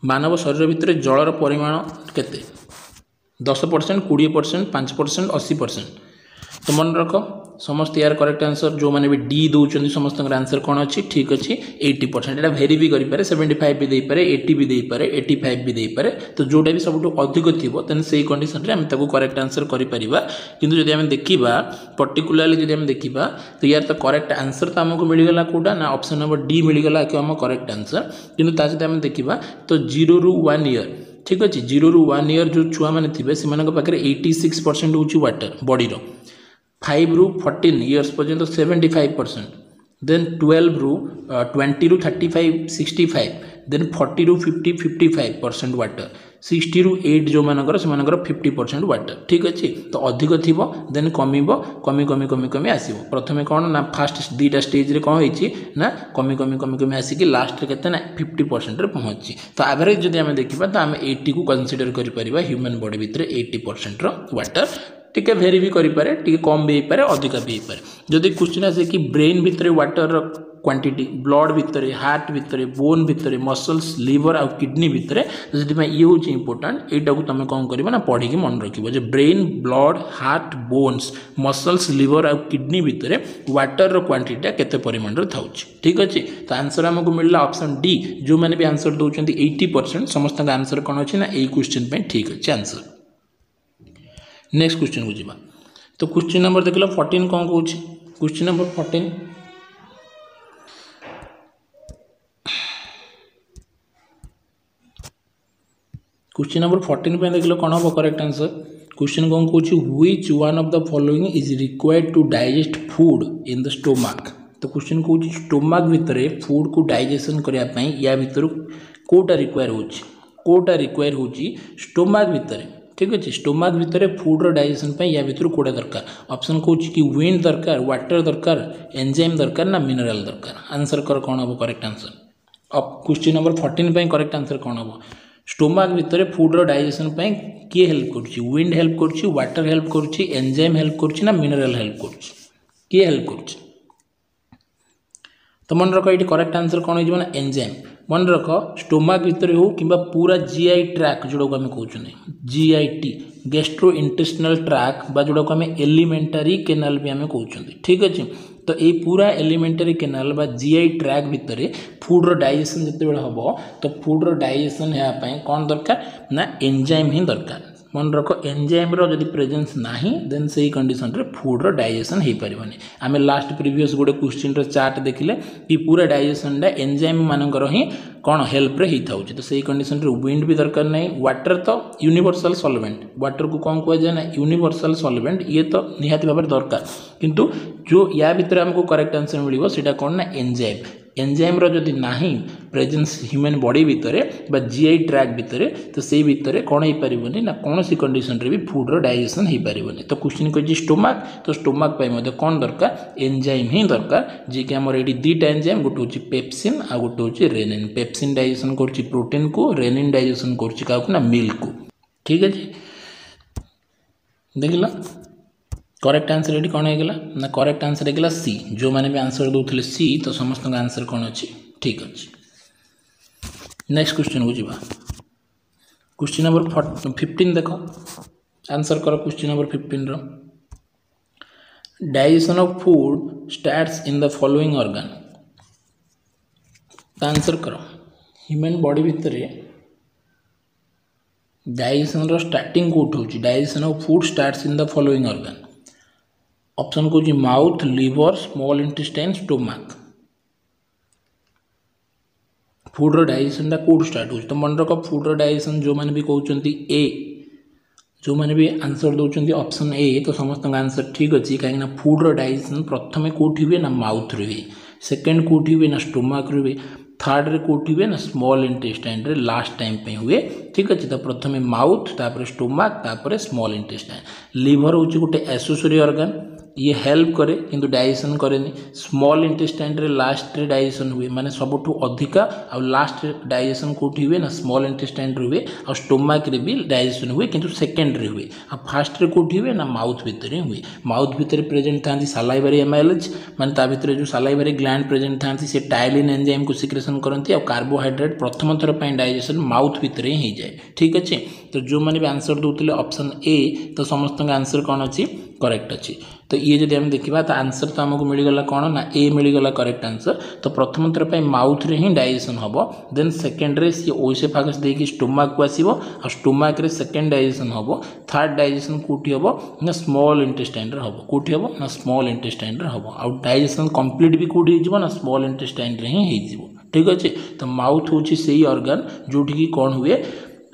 [SPEAKER 1] मानव शरीर भितर जलर परिमाण केते 10% 20% 5% 80% तो मन रख समस्त यार करेक्ट आंसर जो मैंने भी डी दौरान समस्त आंसर कौन अच्छी ठीक अच्छी 80% यहाँ भेरी भी करें 75 भी देपे 80 भी देपे 85 भी देपे तो जोटा भी सब अधिक थी तेन से कंडीशन में आम करेक्ट आंसर करें किंतु जब आम देखा पर्टिकुलाली जब आम देखा तो यार तो करेक्ट आंसर तो आमको मिलगला कौटा ना ऑप्शन नंबर डी मिलगला कि आम करेक्ट आंसर किंतु ता सहित आम देखा तो 0 ରୁ 1 ईयर ठीक अच्छे 0 ରୁ 1 ईयर जो छुआ मैंने थे से 86% हूँ वाटर बॉडीर 5 ରୁ 14 इयर्स पर्यंत 75% देन 12 ରୁ 20 ରୁ 35 65 देन 40 ରୁ 50 55% वाटर 60 ରୁ 8 जो मानकर से 50% वाटर ठीक अच्छे तो अधिक थी देन कमिब कमी कमी कमी कमी आसो प्रथम कौन ना फास्ट दुईटा स्टेज कौन होती ना कमी कमी कमी कमी आसिक लास्ट के ना 50% पहुँची तो एवरेज जब आम देखा तो आम 80 को कनसीडर कर ह्यूमन बॉडी भितर 80% वाटर टिके भेरी भी करें टिके कम भी होपे अधिक भी होपे जदि क्वेश्चन आसे कि ब्रेन भितर वाटर क्वांटिटी ब्लड भितर हार्ट भितर बोन भितर मसल्स लिवर आ किडनी भितर से ये हूँ इंपोर्टाट यहाँ को तुम कौन कर पढ़ी मन रख brain blood heart bones muscles liver आ किडनी भितर वाटर क्वांटिटी केते परिमाण था ठीक अच्छे तो आंसर आमको मिलला ऑप्शन डी जो मैंने भी आंसर दौरान 80% समस्त आंसर कौन अच्छे ना यही क्वेश्चन ठीक अच्छे आंसर नेक्स्ट क्वेश्चन को जीवा तो क्वेश्चन नंबर देख लो 14 कौन कौन क्वेश्चन नंबर 14 क्वेश्चन नंबर 14 पे देख लो कौन हम करेक्ट आंसर क्वेश्चन कौन कौन which one of the following is required to digest food in the stomach तो क्वेश्चन कौन स्टोमक भितर फूड को डाइजेशन करने या भितर कोटा रिक्वायर हो स्टोमक भितर ठीक अच्छे स्टोमक भितर फूड डाइजेशन या भितर कोड़ा दरकार ऑप्शन कौन कि विंड दरकार वाटर दरकार एंजाइम दरकार ना मिनरल दरकार आंसर कर कौन हम correct answer question number 14 correct answer कौन हम स्टोमक भितर फूड डाइजेशन किए हेल्प कर विंड हेल्प कर वाटर हेल्प कर एंजाइम हेल्प कर ना मिनरल हेल्प कर किए हेल्प कर तो मन रख ये करेक्ट आंसर कौन हो एंजाइम मन रख स्टोमक भितर हो कि पूरा जीआई ट्रैक जोड़ा को आम कहते जीआईटी गैस्ट्रो इंटेस्टिनल ट्रैक बा जोड़ा को आम एलिमेंटारी केनाल भी आम कहते ठीक अच्छे तो ये पूरा एलिमेंटारी केनाल बा जीआई ट्रैक भितर फूड डाइजेशन जिते हम तो फूड डाइजेशन होगापी कौन दरकार ना एंजाइम ही दरकार मन रख एंजाइम जदि प्रेजेंस नहीं देन से कंडीशन रे फूड डाइजेशन हो पारनी आम लास्ट प्रीवियस गोटे क्वेश्चन चार्ट देखिले कि पूरा डाइजेशन एंजाइम मानकर ही कौन हेल्प रे होता है तो सही कंडीशन रे विंड भी दरकार नहीं वाटर तो यूनिवर्सल सॉल्वेंट वाटर को कौन कहुए ना यूनिवर्सल सॉल्वेंट ये तो निहाती भाव दरकार किंतु जो या भितर आमको करेक्ट आंसर मिलिबो सेटा कौन ना एंजाइम जदि नाही प्रेजेंस ह्यूमन बॉडी भितर बा जीआई ट्रैक भितर तो से भितर कौन हो पारबनी ना कौन सी कंडीशन रे भी फूड डाइजेशन हो पारबनी तो क्वेश्चन कही स्टोमक तो स्टोमक पाई कौन दरकार एंजाइम ही दरकार जी कि आमर ये दुईटा एंजाइम गोटे हूँ पेप्सिन आ गोटे हूँ रेनिन पेप्सिन डाइजेशन कर प्रोटीन को रेनिन डाइजेशन कर मिल्क को ठीक है देखला करेक्ट आंसर ये कौन होगा ना करेक्ट आंसर होगा सी जो मैंने भी आंसर दूसरे सी तो समस्त आंसर कौन अच्छी ठीक अच्छे नेक्स्ट क्वेश्चन को जीवा क्वेश्चन नंबर 15 देख आंसर कर क्वेश्चन नंबर 15 रो digestion of food starts in the following organ answer कर ह्यूमन बॉडी भितर डाइजेशन रो स्टार्टिंग कोट हो digestion of food starts in the following organ option को mouth liver small intestine stomach food digestion कौट start हो तो मन रख फूड डाइजेशन जो मैंने भी कहते ए जो मैंने भी आंसर दौरान ऑप्शन ए तो समस्त आंसर ठीक अच्छे कहीं फूड डाइजेशन प्रथम कौटी हुए ना माउथ रे सेकेंड कोठी हुए ना स्टोमाक हुए, थर्ड रे कोठी हुए ना स्मॉल इंटेस्टाइन रे लास्ट टाइम पे हुए। ठीक अच्छे, तो प्रथम माउथ तापर स्टोमाक तापर स्मॉल इंटेस्टाइन। लिवर हूँ गोटे एसेसरी ऑर्गन, ये हेल्प करे किंतु डाइजेशन करेनि। स्मॉल इंटेस्टाइन रे लास्ट रे डाइजेशन हुए, माने सबुठु अधिका आ लास्ट डाइजेशन कोठी हुए ना स्मॉल इंटेस्टाइन रे हुए, आ स्टोमाक रे भी डाइजेशन हुए किंतु सेकेंड रे हुए। आ फास्ट रे कोठी हुए ना माउथ भितर हुए। माउथ भितर प्रेजेंट थांती सालाइवरी एमाइलेज, माने ता भितर जो सालाइवरी ग्लैंड प्रेजेंट थांती से टाइलिन एंजाइम को सिक्रेशन करती, और कार्बोहाइड्रेट प्रथम थर पर डाइजेशन माउथ भितर ही जाए। ठीक अच्छे, तो जो मैंने भी आंसर दूसरे ऑप्शन ए, तो समस्त आंसर कौन अच्छी करेक्ट अच्छी। तो ये जब आम देखा तो आंसर तो आमको मिलगला कौन ना ए मिलगला करेक्ट आंसर। तो प्रथम थर पर माउथ रे ही डाइजेशन हम, देन सेकेंड रे सी ओइसोफेगस देकी स्टोमाक को आसीबो, आ स्टोमाक रे सेकेंड डाइजेशन हम, थर्ड डाइजेशन कोठी हम ना स्मॉल इंटेस्टाइन रे हम, कोठी हम ना स्मॉल इंटेस्टाइन रे हम, आ डाइजेशन कंप्लीट भी कोठी हो ना स्मॉल इंटेस्टाइन रे ही हो। ठीक अच्छे, तो माउथ हूँ से ऑर्गन जोठी की कौन हुए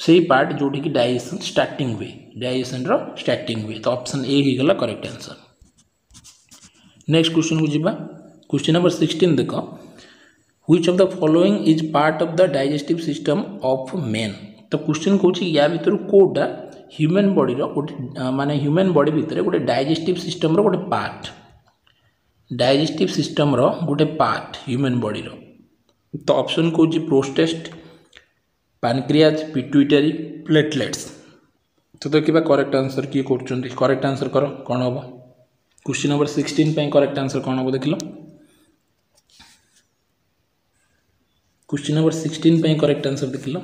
[SPEAKER 1] से पार्ट जोठी की डाइजेशन स्टार्टिंग हुए, डाइजेशन रो स्टार्टिंग हुए। तो ऑप्शन ए ही गला करेक्ट आंसर। नेक्स्ट क्वेश्चन को जीवा, क्वेश्चन नंबर 16 देख, which of the following is part of the digestive system of man. तो क्वेश्चन कौन या भितर कोटा ह्यूमन बॉडी रो गोटे माने ह्यूमन बॉडी भितर गोटे डाइजेस्टिव सिस्टम रो गोटे पार्ट, डाइजेस्टिव सिस्टम रो गोटे पार्ट ह्यूमन बॉडी रो। तो ऑप्शन कौन प्रोस्टेट, पैनक्रियाज, पिट्यूटरी, प्लेटलेट्स। तो देखिए करेक्ट आंसर किए कर, करेक्ट आंसर कर कौन हम। क्वेश्चन नंबर 16 पे करेक्ट आंसर कौन हम देख लो, क्वेश्चन नंबर 16 पे करेक्ट आंसर देख लो।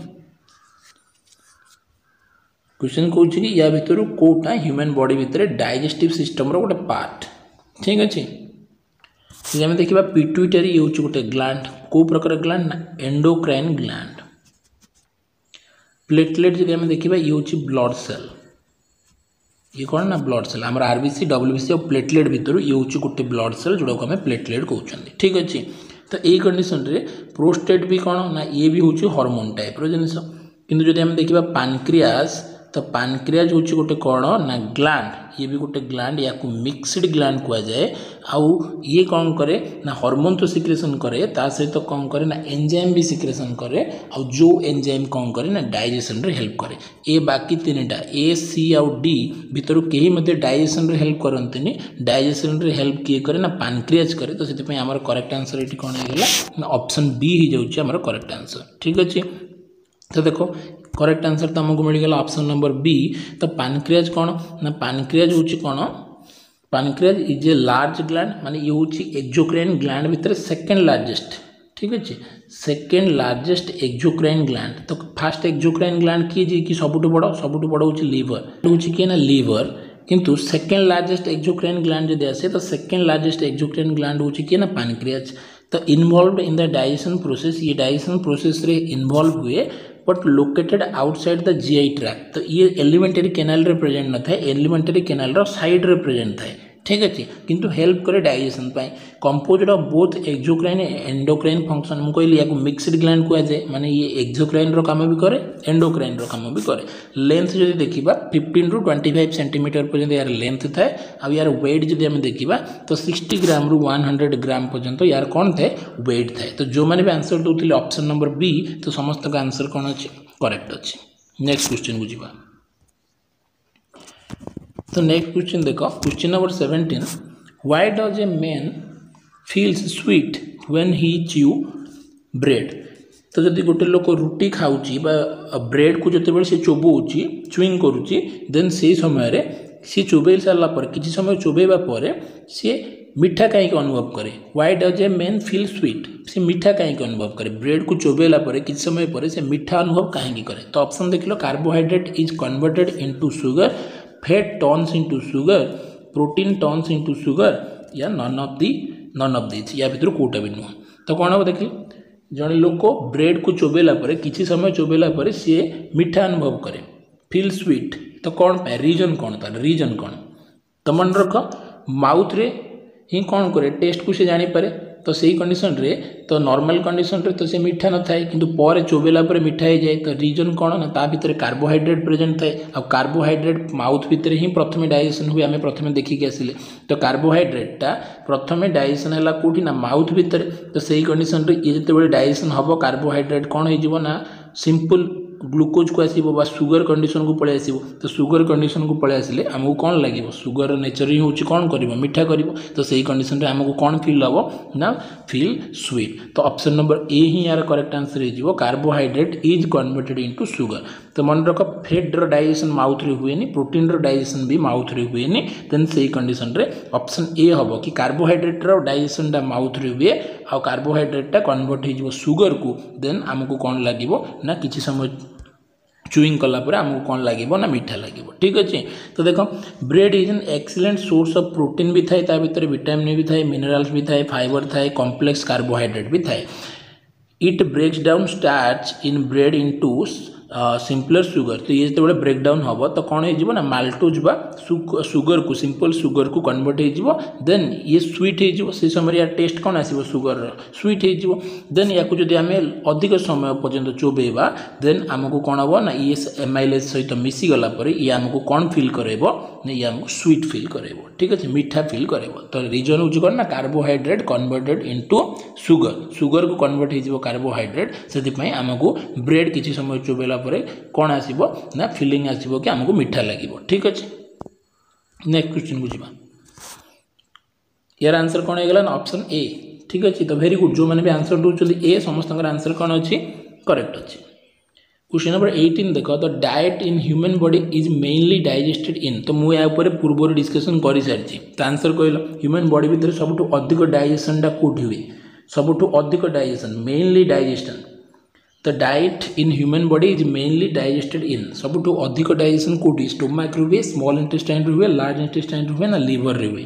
[SPEAKER 1] क्वेश्चन कौन कि या भितर कोटा ह्यूमन बॉडी भितर डाइजेस्टिव सिस्टम रो गोटे पार्ट। ठीक अच्छे, आम देखा पिट्यूटरी ये हूँ गोटे ग्लैंड, को प्रकार ग्लैंड ना एंडोक्राइन ग्लैंड। प्लेटलेट जब आम देखा ये हूँ ब्लड सेल, ये कौन ना ब्लड सेल आम आरबीसी डब्ल्यूबीसी और प्लेटलेट भितर ये हूँ गोटे ब्लड सेल जोड़ा को आम प्लेटलेट कहते। ठीक अच्छे, तो यही कंडीशन रे प्रोस्टेट भी कौन ना ये भी हूँ हार्मोन टाइप रो जिनिस। किंतु जब आम देखा पैनक्रियाज, तो पैनक्रियाज हूँ गोटे कौन ना ग्लैंड, ये भी गोटे ग्लैंड, या मिक्सड ग्लैंड कह जाए। आउ ये कौन करे ना हार्मोन तो सिक्रेशन करे, ता सहित तो कौन करे ना एंजाइम भी सिक्रेशन करे, आउ जो एंजाइम कौन करे ना डाइजेशन रे हेल्प करे। ए बाकी तीनटा ए सी आउ डी भितर कहीं मध्य डाइजेशन रे हेल्प करते, डाइजेशन रे हेल्प किए करे ना पैनक्रियाज करे। तो से आमर करेक्ट आंसर ये कौन होगा ऑप्शन बी ही जाऊँगी आमर करेक्ट आंसर। ठीक अच्छे, तो देखो करेक्ट आंसर तो आमको मिलगला ऑप्शन नंबर बी। तो पैनक्रियाज कौन ना पैनक्रियाज हूँ कौन, pancreas is a large gland, माने ये हूँ एक्सोक्राइन ग्लैंड भितर सेकेंड लार्जेस्ट। ठीक अच्छे, सेकेंड लार्जेस्ट एक्सोक्राइन ग्लैंड। तो फास्ट एक्सोक्राइन ग्लैंड किए जी कि सबुठ बड़ हूँ लिवर, हूँ किए ना लिवर, किंतु सेकेंड लार्जेस्ट एक्सोक्राइन ग्लैंड जब आसे तो सेकेंड लार्जेस्ट एक्सोक्राइन ग्लैंड हूँ किए ना पैनक्रियाज। तो involve in the digestion process, ये डाइजेशन प्रोसेस रे इन्वॉल्व हुए but located outside the GI tract. तो ये एलिमेंटरी कैनाल रे प्रेजेंट न था, एलिमेंटरी कैनाल रो साइड रे प्रेजेंट था। ठीक अच्छे, किंतु हेल्प करे digestion pi. Composed of both exocrine endocrine function. मुझे कहली या मिक्सड ग्लैंड कह जाए, माने ये एक्सोक्राइन रो काम भी करे, एंडोक्राइन रो काम भी करे। लेंथ जो देखा 15 ରୁ 25 सेंटीमीटर पर्यंत यार लेंथ थाए, आ यार वेट जो आम देखा तो 60 ग्राम ରୁ 100 ग्राम पर्यंत यार कौन थाए वेट थाए। तो जो मैंने भी आंसर दूसरे ऑप्शन नंबर बी, तो समस्त का आंसर कौन अच्छे करेक्ट अच्छे। नेक्स्ट क्वेश्चन को जीवा, तो नेक्स्ट क्वेश्चन देखो, question number 17, why does a man feels sweet when he chew bread. तो जदि गोटे लोक रुटी खाऊची बा ब्रेड को जो से चोबौची च्युइंग करुच्ची, देन से समय सी चोबई सारा पर किसी समय चोबेबा पर सी मीठा कहीं अनुभव करे। Why does a man feel sweet, से मीठा कहीं अनुभव करे। ब्रेड को चोबेला पर किसी समय पर से मीठा अनुभव कहीं करे। तो ऑप्शन देख लो, carbohydrate is converted into sugar, fat turns into sugar, protein turns into sugar, या नन ऑफ दिस या भितर कोटा भी नुह। तो कौन हम देख जड़े लोक ब्रेड को चोबेला पर किसी समय चोबेला पर सी मीठा अनुभव करे, फील स्वीट। तो कौन पाए रीजन कौन, तार रीजन कौन। तो मन रख माउथ रे ही कौन करे टेस्ट को से जानी पारे, तो सही कंडीशन रे तो नॉर्मल कंडीशन रे तो से मीठा न थाए किंतु पर चोबेला पर मीठा हो जाए। तो रीजन कौन ना ता भितर कार्बोहाइड्रेट प्रेजेंट थाए आ कार्बोहाइड्रेट माउथ भितर ही प्रथम डाइजेशन हुए आम प्रथम देखिक आसिले। तो कार्बोहाइड्रेटटा प्रथम डाइजेशन है कौटी ना माउथ भितर। तो सही कंडीशन रे ये जिते डाइजेशन हम कार्बोहाइड्रेट कौन हो ना सिंपल ग्लूकोज को आसो सुगर कंडीशन को पलि आसो। तो सुगर कंडीशन को पलि आसिले आमको कौन लगे सुगर नेचर ही हूँ कौन कर मीठा कर। तो सही कंडीशन रे आमको कौन फील हम ना फील स्वीट। तो ऑप्शन नंबर ए ही यार करेक्ट आंसर हो carbohydrate is converted into sugar. तो मन रख फैट डाइजेशन माउथ रे हुए प्रोटीन डाइजेशन भी माउथ रे हुए देन सही कंडीशन रे ऑप्शन ए हम कि कार्बोहाइड्रेट डाइजेशन माउथ रे हुए आ कार्बोहाइड्रेट कन्वर्ट हो सुगर को देन आमको कौन लगे ना किसी समय चुईंग कलापर आमको कौन लगे ना मीठा लगे। ठीक अच्छे। तो देख bread is an excellent source of protein भी थाए ता भीतर विटामिन भी थाए मिनरल्स भी थाए फाइबर थाए कॉम्प्लेक्स कार्बोहाइड्रेट भी थाए। It breaks down starch in bread into simpler sugar. तो ये जो ब्रेकडाउन हम तो कौन हो ना माल्टोज बा सुगर को सिंपल सुगर को कन्वर्ट हो देन ये स्वीट हो समय यार टेस्ट कौन आसो सुगर स्वीट हो देन या जो आम अधिक समय पर्यंत चोबेबा देन आमको कौन हम ना ये एमाइलेज सहित मिसीगला ये आमको कौन फिल करेबो ना ये आमको स्वीट फिल करेबो। ठीक अच्छे मीठा फिल करेबो। तो रीजन हूँ कौन ना carbohydrate converted into sugar sugar को कन्वर्ट हो कार्बोहाइड्रेट से आमको ब्रेड किसी समय चोबेला कौन आसो ना फिलिंग आसो कि आमको मीठा लगे। ठीक अच्छे। नेक्स्ट क्वेश्चन को जीवा यार आंसर कौन होगा ना ऑप्शन ए। ठीक अच्छे। तो वेरी गुड जो मैंने भी आंसर दूसरी ए समस्त आंसर कौन अच्छी करेक्ट अच्छे। क्वेश्चन नंबर 18 देख the diet in human body is mainly digested इन। तो मुझे पूर्व डिस्कसन कर सारी। तो आंसर कहल ह्यूमन बॉडी भितर सबुठ अधिक डाइजेशनटा कौटी हुए सबुठ अधिक डाइजेशन मेनली डाइजेशन। तो diet in human body is mainly digested in सबुठ अधिक डाइजेशन कौटी स्टोमक रे हुए स्मॉल इंटेस्टाइन रे हुए लार्ज इंटेस्टाइन रे हुए ना लिवर रे हुए।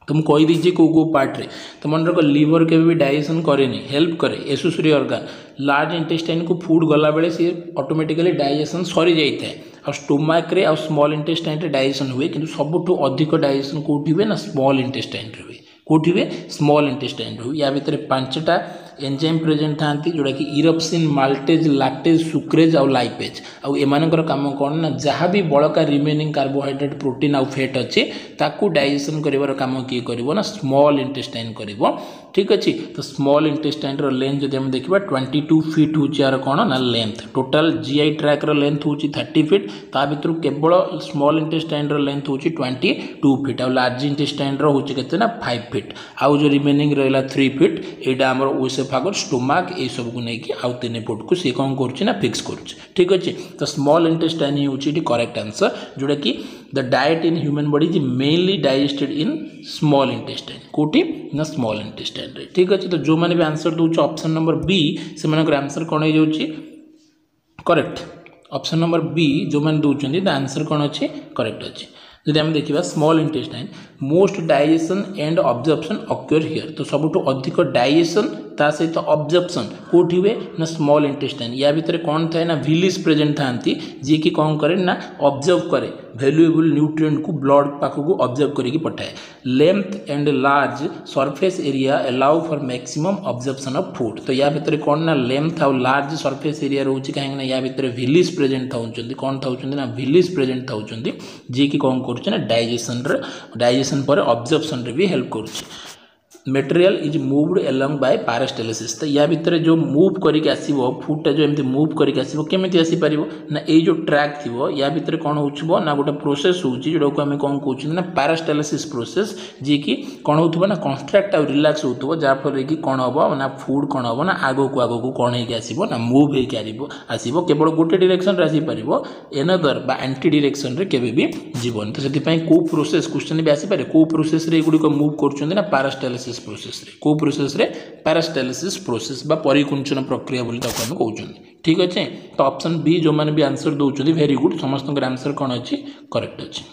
[SPEAKER 1] तो मुझे कही दीजिए कौ पार्ट रे। तो मन रख लिवर के भी डाइजेशन करे हेल्प करे एसोसरी ऑर्गन लार्ज इंटेस्टाइन को फूड गला बेले सी ऑटोमेटिकली डाइजेशन सरी जाए आ स्टोमक रे आ स्मॉल इंटेस्टाइन रे डाइजेशन हुए कि सबुठ अधिक डाइजेशन कौटी हुए ना स्मॉल इंटेस्टाइन रे हुए कौटी हुए स्मॉल इंटेस्टाइन हुए। या भितर 5टा एंजाइम प्रेजेंट था जोटा कि इरप्सिन माल्टेज लैक्टेज सुक्रेज आउ लाइपेज आउ एमानकर काम कौन ना जहाँ भी बड़का रिमेनिंग कार्बोहाइड्रेट प्रोटीन आउ फैट अच्छे ताकू डाइजेशन कर काम किए कर ना स्मॉल इंटेस्टाइन कर। ठीक अच्छे। तो स्मॉल इंटेस्टाइन लेंथ जो हम देखा 22 फीट हूँ यार कौन ना length total GI tract length हूँ 30 फीट ता भर केवल स्मॉल इंटेस्टाइन लेंथ हूँ 22 फीट आ लार्ज इंटेस्टाइन हूँ के 5 फीट आउ जो रिमेनिंग रहा 3 फीट यहाँ आम ओसेफागस स्टोमक ये सब को लेकिन आउ 3 फुट को सी कौन कर फिक्स कर। ठीक अच्छे। तो स्मॉल इंटेस्टाइन ही हूँ करेक्ट आंसर जोटा कि the diet in human body is mainly digested in small intestine कौटी ना स्मॉल इंटेस्टाइन रे। ठीक अच्छे। तो जो मैंने भी आंसर दूसरे ऑप्शन नंबर बी से आंसर कौन हो करेक्ट। ऑप्शन नंबर बी जो मैंने दूसरी द आंसर कौन अच्छे करेक्ट अच्छे। जब आम देखा small intestine most digestion and absorption occur here. तो सबुठ अधिक डाइजेशन ता सहित ऑब्जर्प्शन कौटी हुए ना स्मॉल इंटेस्टाइन या भितर कौन थाए ना विलिस प्रेजेंट था जी कि कौन करे ना ऑब्जर्व करे वैल्यूएबल न्यूट्रिएंट को ब्लड पाखक ऑब्जर्व करके पठाए। Length and large surface area allow for maximum absorption of food. तो या भितर कौन ना लेंथ आउ लार्ज सरफेस एरिया रोचे कहीं या भितर विलिस प्रेजेंट था कौन था ना विलिस प्रेजेंट था जी कि कौन कर डाइजेशन पर ऑब्जर्प्शन रे भी हेल्प कर। Material is moved along by peristalsis. तो या भितर जो मूव करके आसो फूडटा जो एमती मूव करके आसो केमी आसीपर ना ये जो ट्रैक थी या भितर कौन हो ना गोटे प्रोसेस हो जोटा को आम कौन कौन ना पैरास्टेलिसिस प्रोसेस जी कि कौन हो ना कंस्ट्रक्ट आ रिलैक्स हो जहाँफल कि कौन हम ना फूड कौन हम ना आग को कौन हो ना मूव हो केवल गोटे डायरेक्शन आसीपर एनदर बा एंटी डायरेक्शन रे केबे भी जीवन। तो से कौ प्रोसेस क्वेश्चन भी आसीपर कौ प्रोसेस रे गुड़िक मूव कर पैरास्टेलिसिस प्रोसेस रे को प्रोसेस रे पैरास्टेलिसिस प्रोसेस बा परिकुंचन प्रक्रिया बोली ताको हम कहउछन। ठीक अच्छे। तो ऑप्शन बी जो मैंने भी आंसर दउछन वेरी गुड समस्त आंसर कौन अच्छी करेक्ट अच्छे।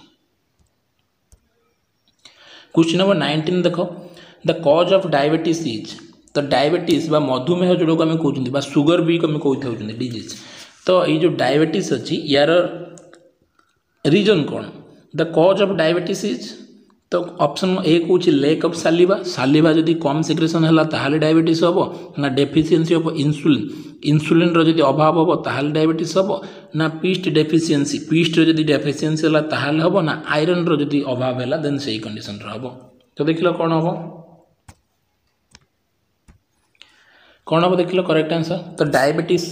[SPEAKER 1] क्वेश्चन नंबर 19 देखो the cause of diabetes is. तो डायबिटीज बा मधुमेह जोड़ा को आम कहते सुगर भी आम कहते डिजीज। तो ये जो डायबिटीज अच्छी यार रीजन कौन the cause of diabetes is. तो ऑप्शन ए कौन लैक ऑफ सालिवा सालिवा जदि कम सिक्रेशन है ताहले डायबिटीज हम ना डेफिशिएंसी ऑफ इंसुलिन इंसुलिन रो जदि अभाव हम ताहले डायबिटीज हम ना पीस्ट डेफिशिएंसी पीस्ट रो जदि डेफिशिएंसी है ताहले हम ना आयरन रो जदि अभाव है देन सही कंडीशन हम। तो देख लो कौन हम देख लो करेक्ट आंसर। तो डायबिटीज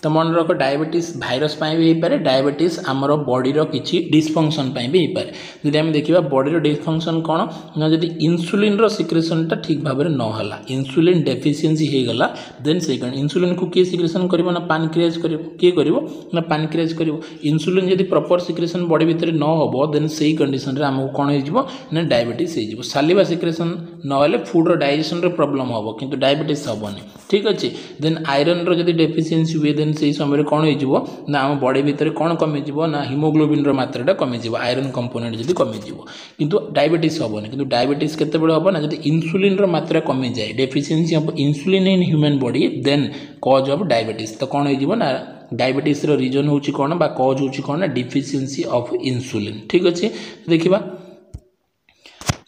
[SPEAKER 1] तो मन रख डायबिटीज भाइरस भी हो पाए डायबिटीज आमर बॉडीर किसी डिस्फंक्शन भी हो पाए जब आम देखा बॉडीर डिस्फंक्शन कौन ना जब इन्सुलिन सिक्रेशनटा ठीक भाव में नहला इंसुलिन डेफिशिएंसी हो गला देन से इंसुलिन को किए सिक्रेशन कर ना पैनक्रियाज कर किए कर ना पैनक्रियाज कर इंसुलिन जब प्रॉपर सिक्रेशन बॉडी भितर न हो देन से कंडीशन रे आमको कौन हो डायबिटीज हो सालिवा सिक्रेशन ना फूड डाइजेशन प्रॉब्लम हम किंतु डायबिटीज हेनी ठीक अच्छे देन आयरन रो जब डेफिशिएंसी हुए देन से समय कौन हो ना आम बॉडी भितर कौन कमिज ना हिमोग्लोबिन मात्राटा कमिज आयरन कंपोनेंट जब कमिज किंतु डायबिटीज हेनी किंतु डायबिटीज केतेबेले हम ना जब इंसुलिन मात्रा कमी जाए deficiency of insulin in human body then cause of diabetes. तो कौन हो ना डायबिटीज रीजन हूँ कौन बा कॉज हूँ कौन ना डिफिशिएंसी ऑफ इंसुलिन ठीक अच्छे। देखा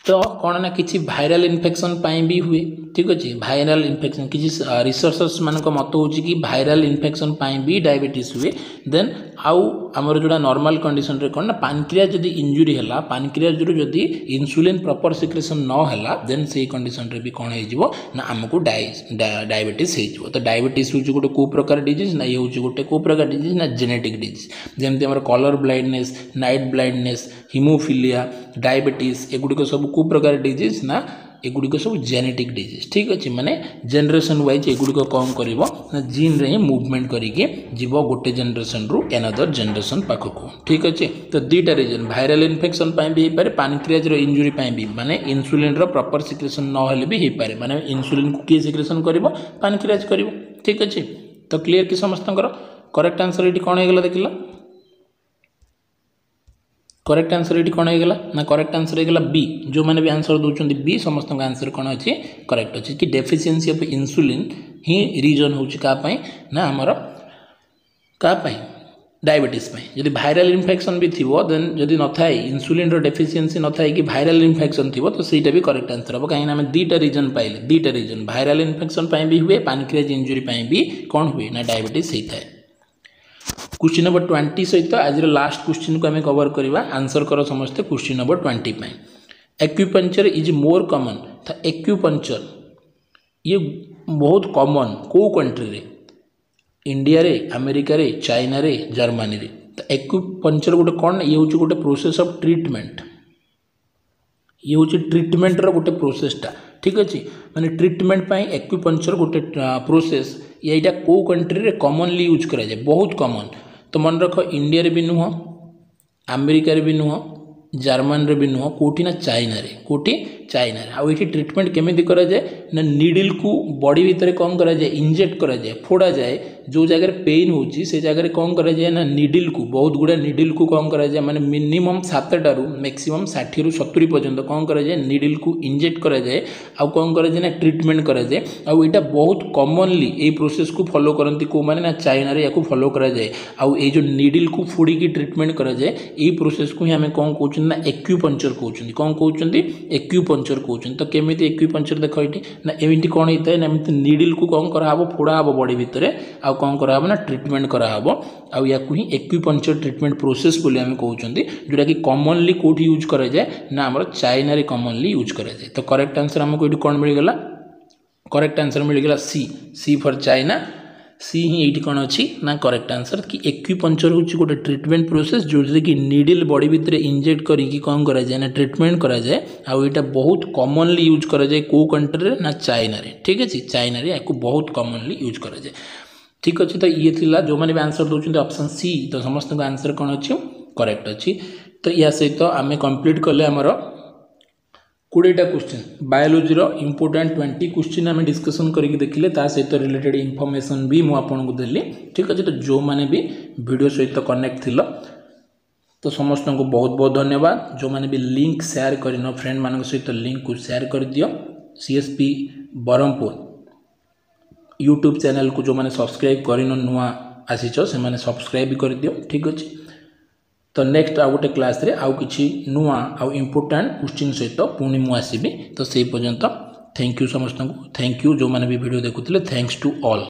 [SPEAKER 1] तो कौन ना किसी वायरल इन्फेक्शन भी हुए ठीक अच्छे वायरल इन्फेक्शन किसी रिसर्चर्स मान मत हो कि वायरल इन्फेक्शन भी डायबिटीज हुए देन आउ आमर जोड़ा नॉर्मल कंडीशन रे कौन ना पैनक्रियाज जदि इंजुरी है पैनक्रियाज जदि इंसुलिन प्रॉपर सिक्रेशन न है देन से कंडीशन रे भी कौन हो ना आमको डायबिटीज हो। तो डायबिटीज हूँ गोटे को प्रकार डिजीज ना ये हूँ गोटे को प्रकार डिजीज ना जेनेटिक डिजीज जमती आम colour blindness night blindness haemophilia diabetes एगुड़िक सब को प्रकार डिजीज ना एगुड़िक सब जेनेटिक डिजीज ठीक अच्छे माने जेनरेशन वाइज एगुड़िक कौन कर जीन रे ही मुवमेंट करके जीव गोटे जेनरेशन रु एनदर जेनरेशन पाखक ठीक अच्छे। तो दुईटा रीजन वायरल इन्फेक्शन भी हो पाए पैनक्रियाज इंजुरी भी माने इंसुलिन प्रॉपर सिक्रेशन न भी हो पाए माने इंसुलिन को किए सिक्रेशन कर पैनक्रियाज कर ठीक अच्छे। तो क्लीयर कि समस्त करेक्ट आंसर ये कौन होगा देखला करेक्ट आंसर ये कौन होगा ना करेक्ट आंसर होगा बी जो मैंने भी आंसर दौरान बी समस्त आंसर कौन अच्छे करेक्ट अच्छे कि डेफिशिएंसी ऑफ इंसुलिन ही रीजन हूँ क्या ना आमर क्या डायबिटीज जब वायरल इन्फेक्शन भी थी देन जदि न थाए इंसुलिन डेफिशिएंसी न थाए कि वायरल इन्फेक्शन थी तो सहीटा भी करेक्ट आंसर हम कहीं दुईटा रीजन पाइले दुईटा रीजन वायरल इन्फेक्शन भी हुए पैनक्रियाज इंजुरी भी कौन हुए ना डायबिटीज होता है। क्वेश्चन नंबर 20 सहित आज लास्ट क्वेश्चन को आम कवर करवा आंसर कर समस्ते question number 20 acupuncture is more common. तो एक्यूपंक्चर ये बहुत कॉमन को कंट्री रे इंडिया रे अमेरिका रे चाइना रे जर्मनी रे। तो एक्यूपंक्चर गोटे कौन ये हूँ गोटे प्रोसेस ऑफ ट्रीटमेंट ये हूँ ट्रीटमेंट रो गोटे प्रोसेसटा ठीक अच्छे माने ट्रीटमेंट एक्यूपंक्चर गोटे प्रोसेस यहाँ को कंट्री रे कॉमनली यूज करा जाए बहुत कॉमन। तो मन रख इंडिया रे भी नुह अमेरिका रे भी नुह जर्मन रे भी नुह कोठी ना चाइना रे कोठी चाइना रे आउ ये ट्रीटमेंट केमिति करा जाए ना निडल को बॉडी भीतर कौन करा जाए इंजेक्ट करा जाए फोड़ा जाए जो जगह पेन होची से जगह कौन करा जाए ना निडल को बहुत गुड़ा निडल को कौन करा जाए माने मिनिमम 7टारू मैक्सिमम 60 ରୁ 70 पर्यंत कौन करा जाए निडल को इंजेक्ट करा जाए आउ कौन करा जाए ना ट्रीटमेंट करा जाए आउ एटा बहुत कॉमनली ए प्रोसेस को फॉलो करंती को माने ना चाइना रे याको फॉलो करा जाए आउ ए जो निडल को फोड़ी की ट्रीटमेंट करा जाए ए प्रोसेस को ही हमें कौन कहउछन ना एक्यूपंक्चर कहउछन कौन कहउछन एक्यूपंक्चर कहउछन। तो केमिति एक्यूपंक्चर देखो ये ना एमिति कौन होता है ना एमिति निडल को कौन करा हबो फोड़ा हबो बॉडी भितर आ कौन करा हबो ना ट्रीटमेंट करा हबो आउ याकु ही एक्यूपंक्चर ट्रीटमेंट प्रोसेस बोली हमें कहउछन जोटा कि कॉमनली कोठी यूज करा जाए ना हमर चाइना रे कॉमनली यूज करा जाए। तो करेक्ट आंसर हमको ये कौन मिल गला करेक्ट आंसर मिल गला सी फॉर चाइना सी ही ये कौन अच्छी ना करेक्ट आंसर कि एक्यूपंक्चर हूँ गोटे ट्रीटमेंट प्रोसेस जो कि निडल बॉडी भितर इंजेक्ट करके कौन करा जाए ना ट्रीटमेंट करा जाए आउ ये बहुत कॉमनली यूज करा जाए को कंट्री रे ना चाइना रे ठीक अच्छे चाइना रे याको बहुत कॉमनली यूज करा जाए ठीक अच्छे। तो ये थिला जो मैंने भी आंसर दौरान ऑप्शन सी तो समस्त आंसर कौन अच्छी करेक्ट अच्छी। तो या सहित आम कंप्लीट कले आमर 20टा क्वेश्चन बायोलॉजी इंपोर्टेंट 20 क्वेश्चन आम डिस्कसन करके देखिले ता सहित रिलेटेड इनफॉरमेशन भी मुझे आपको देली ठीक अच्छे। तो जो मैंने भी वीडियो सहित कनेक्ट थिलो तो समस्त को बहुत बहुत धन्यवाद जो मैंने भी लिंक शेयर करन फ्रेंड मान सहित लिंक को शेयर कर दियो सीएसपी ब्रह्मपुर यूट्यूब चैनल को जो मैंने सब्सक्राइब करन नुआ आसीच से मैंने सब्सक्राइब भी कर दियो ठीक अच्छे। तो नेक्स्ट आउ गोटे क्लास रे आउ किछि नुआ आउ इम्पोर्टेंट क्वेश्चन सहित पुणी मु आसीबी तो से पर्यंत थैंक यू समस्त को थैंक यू जो माने भी वीडियो देखुथिले थैंक्स टू ऑल।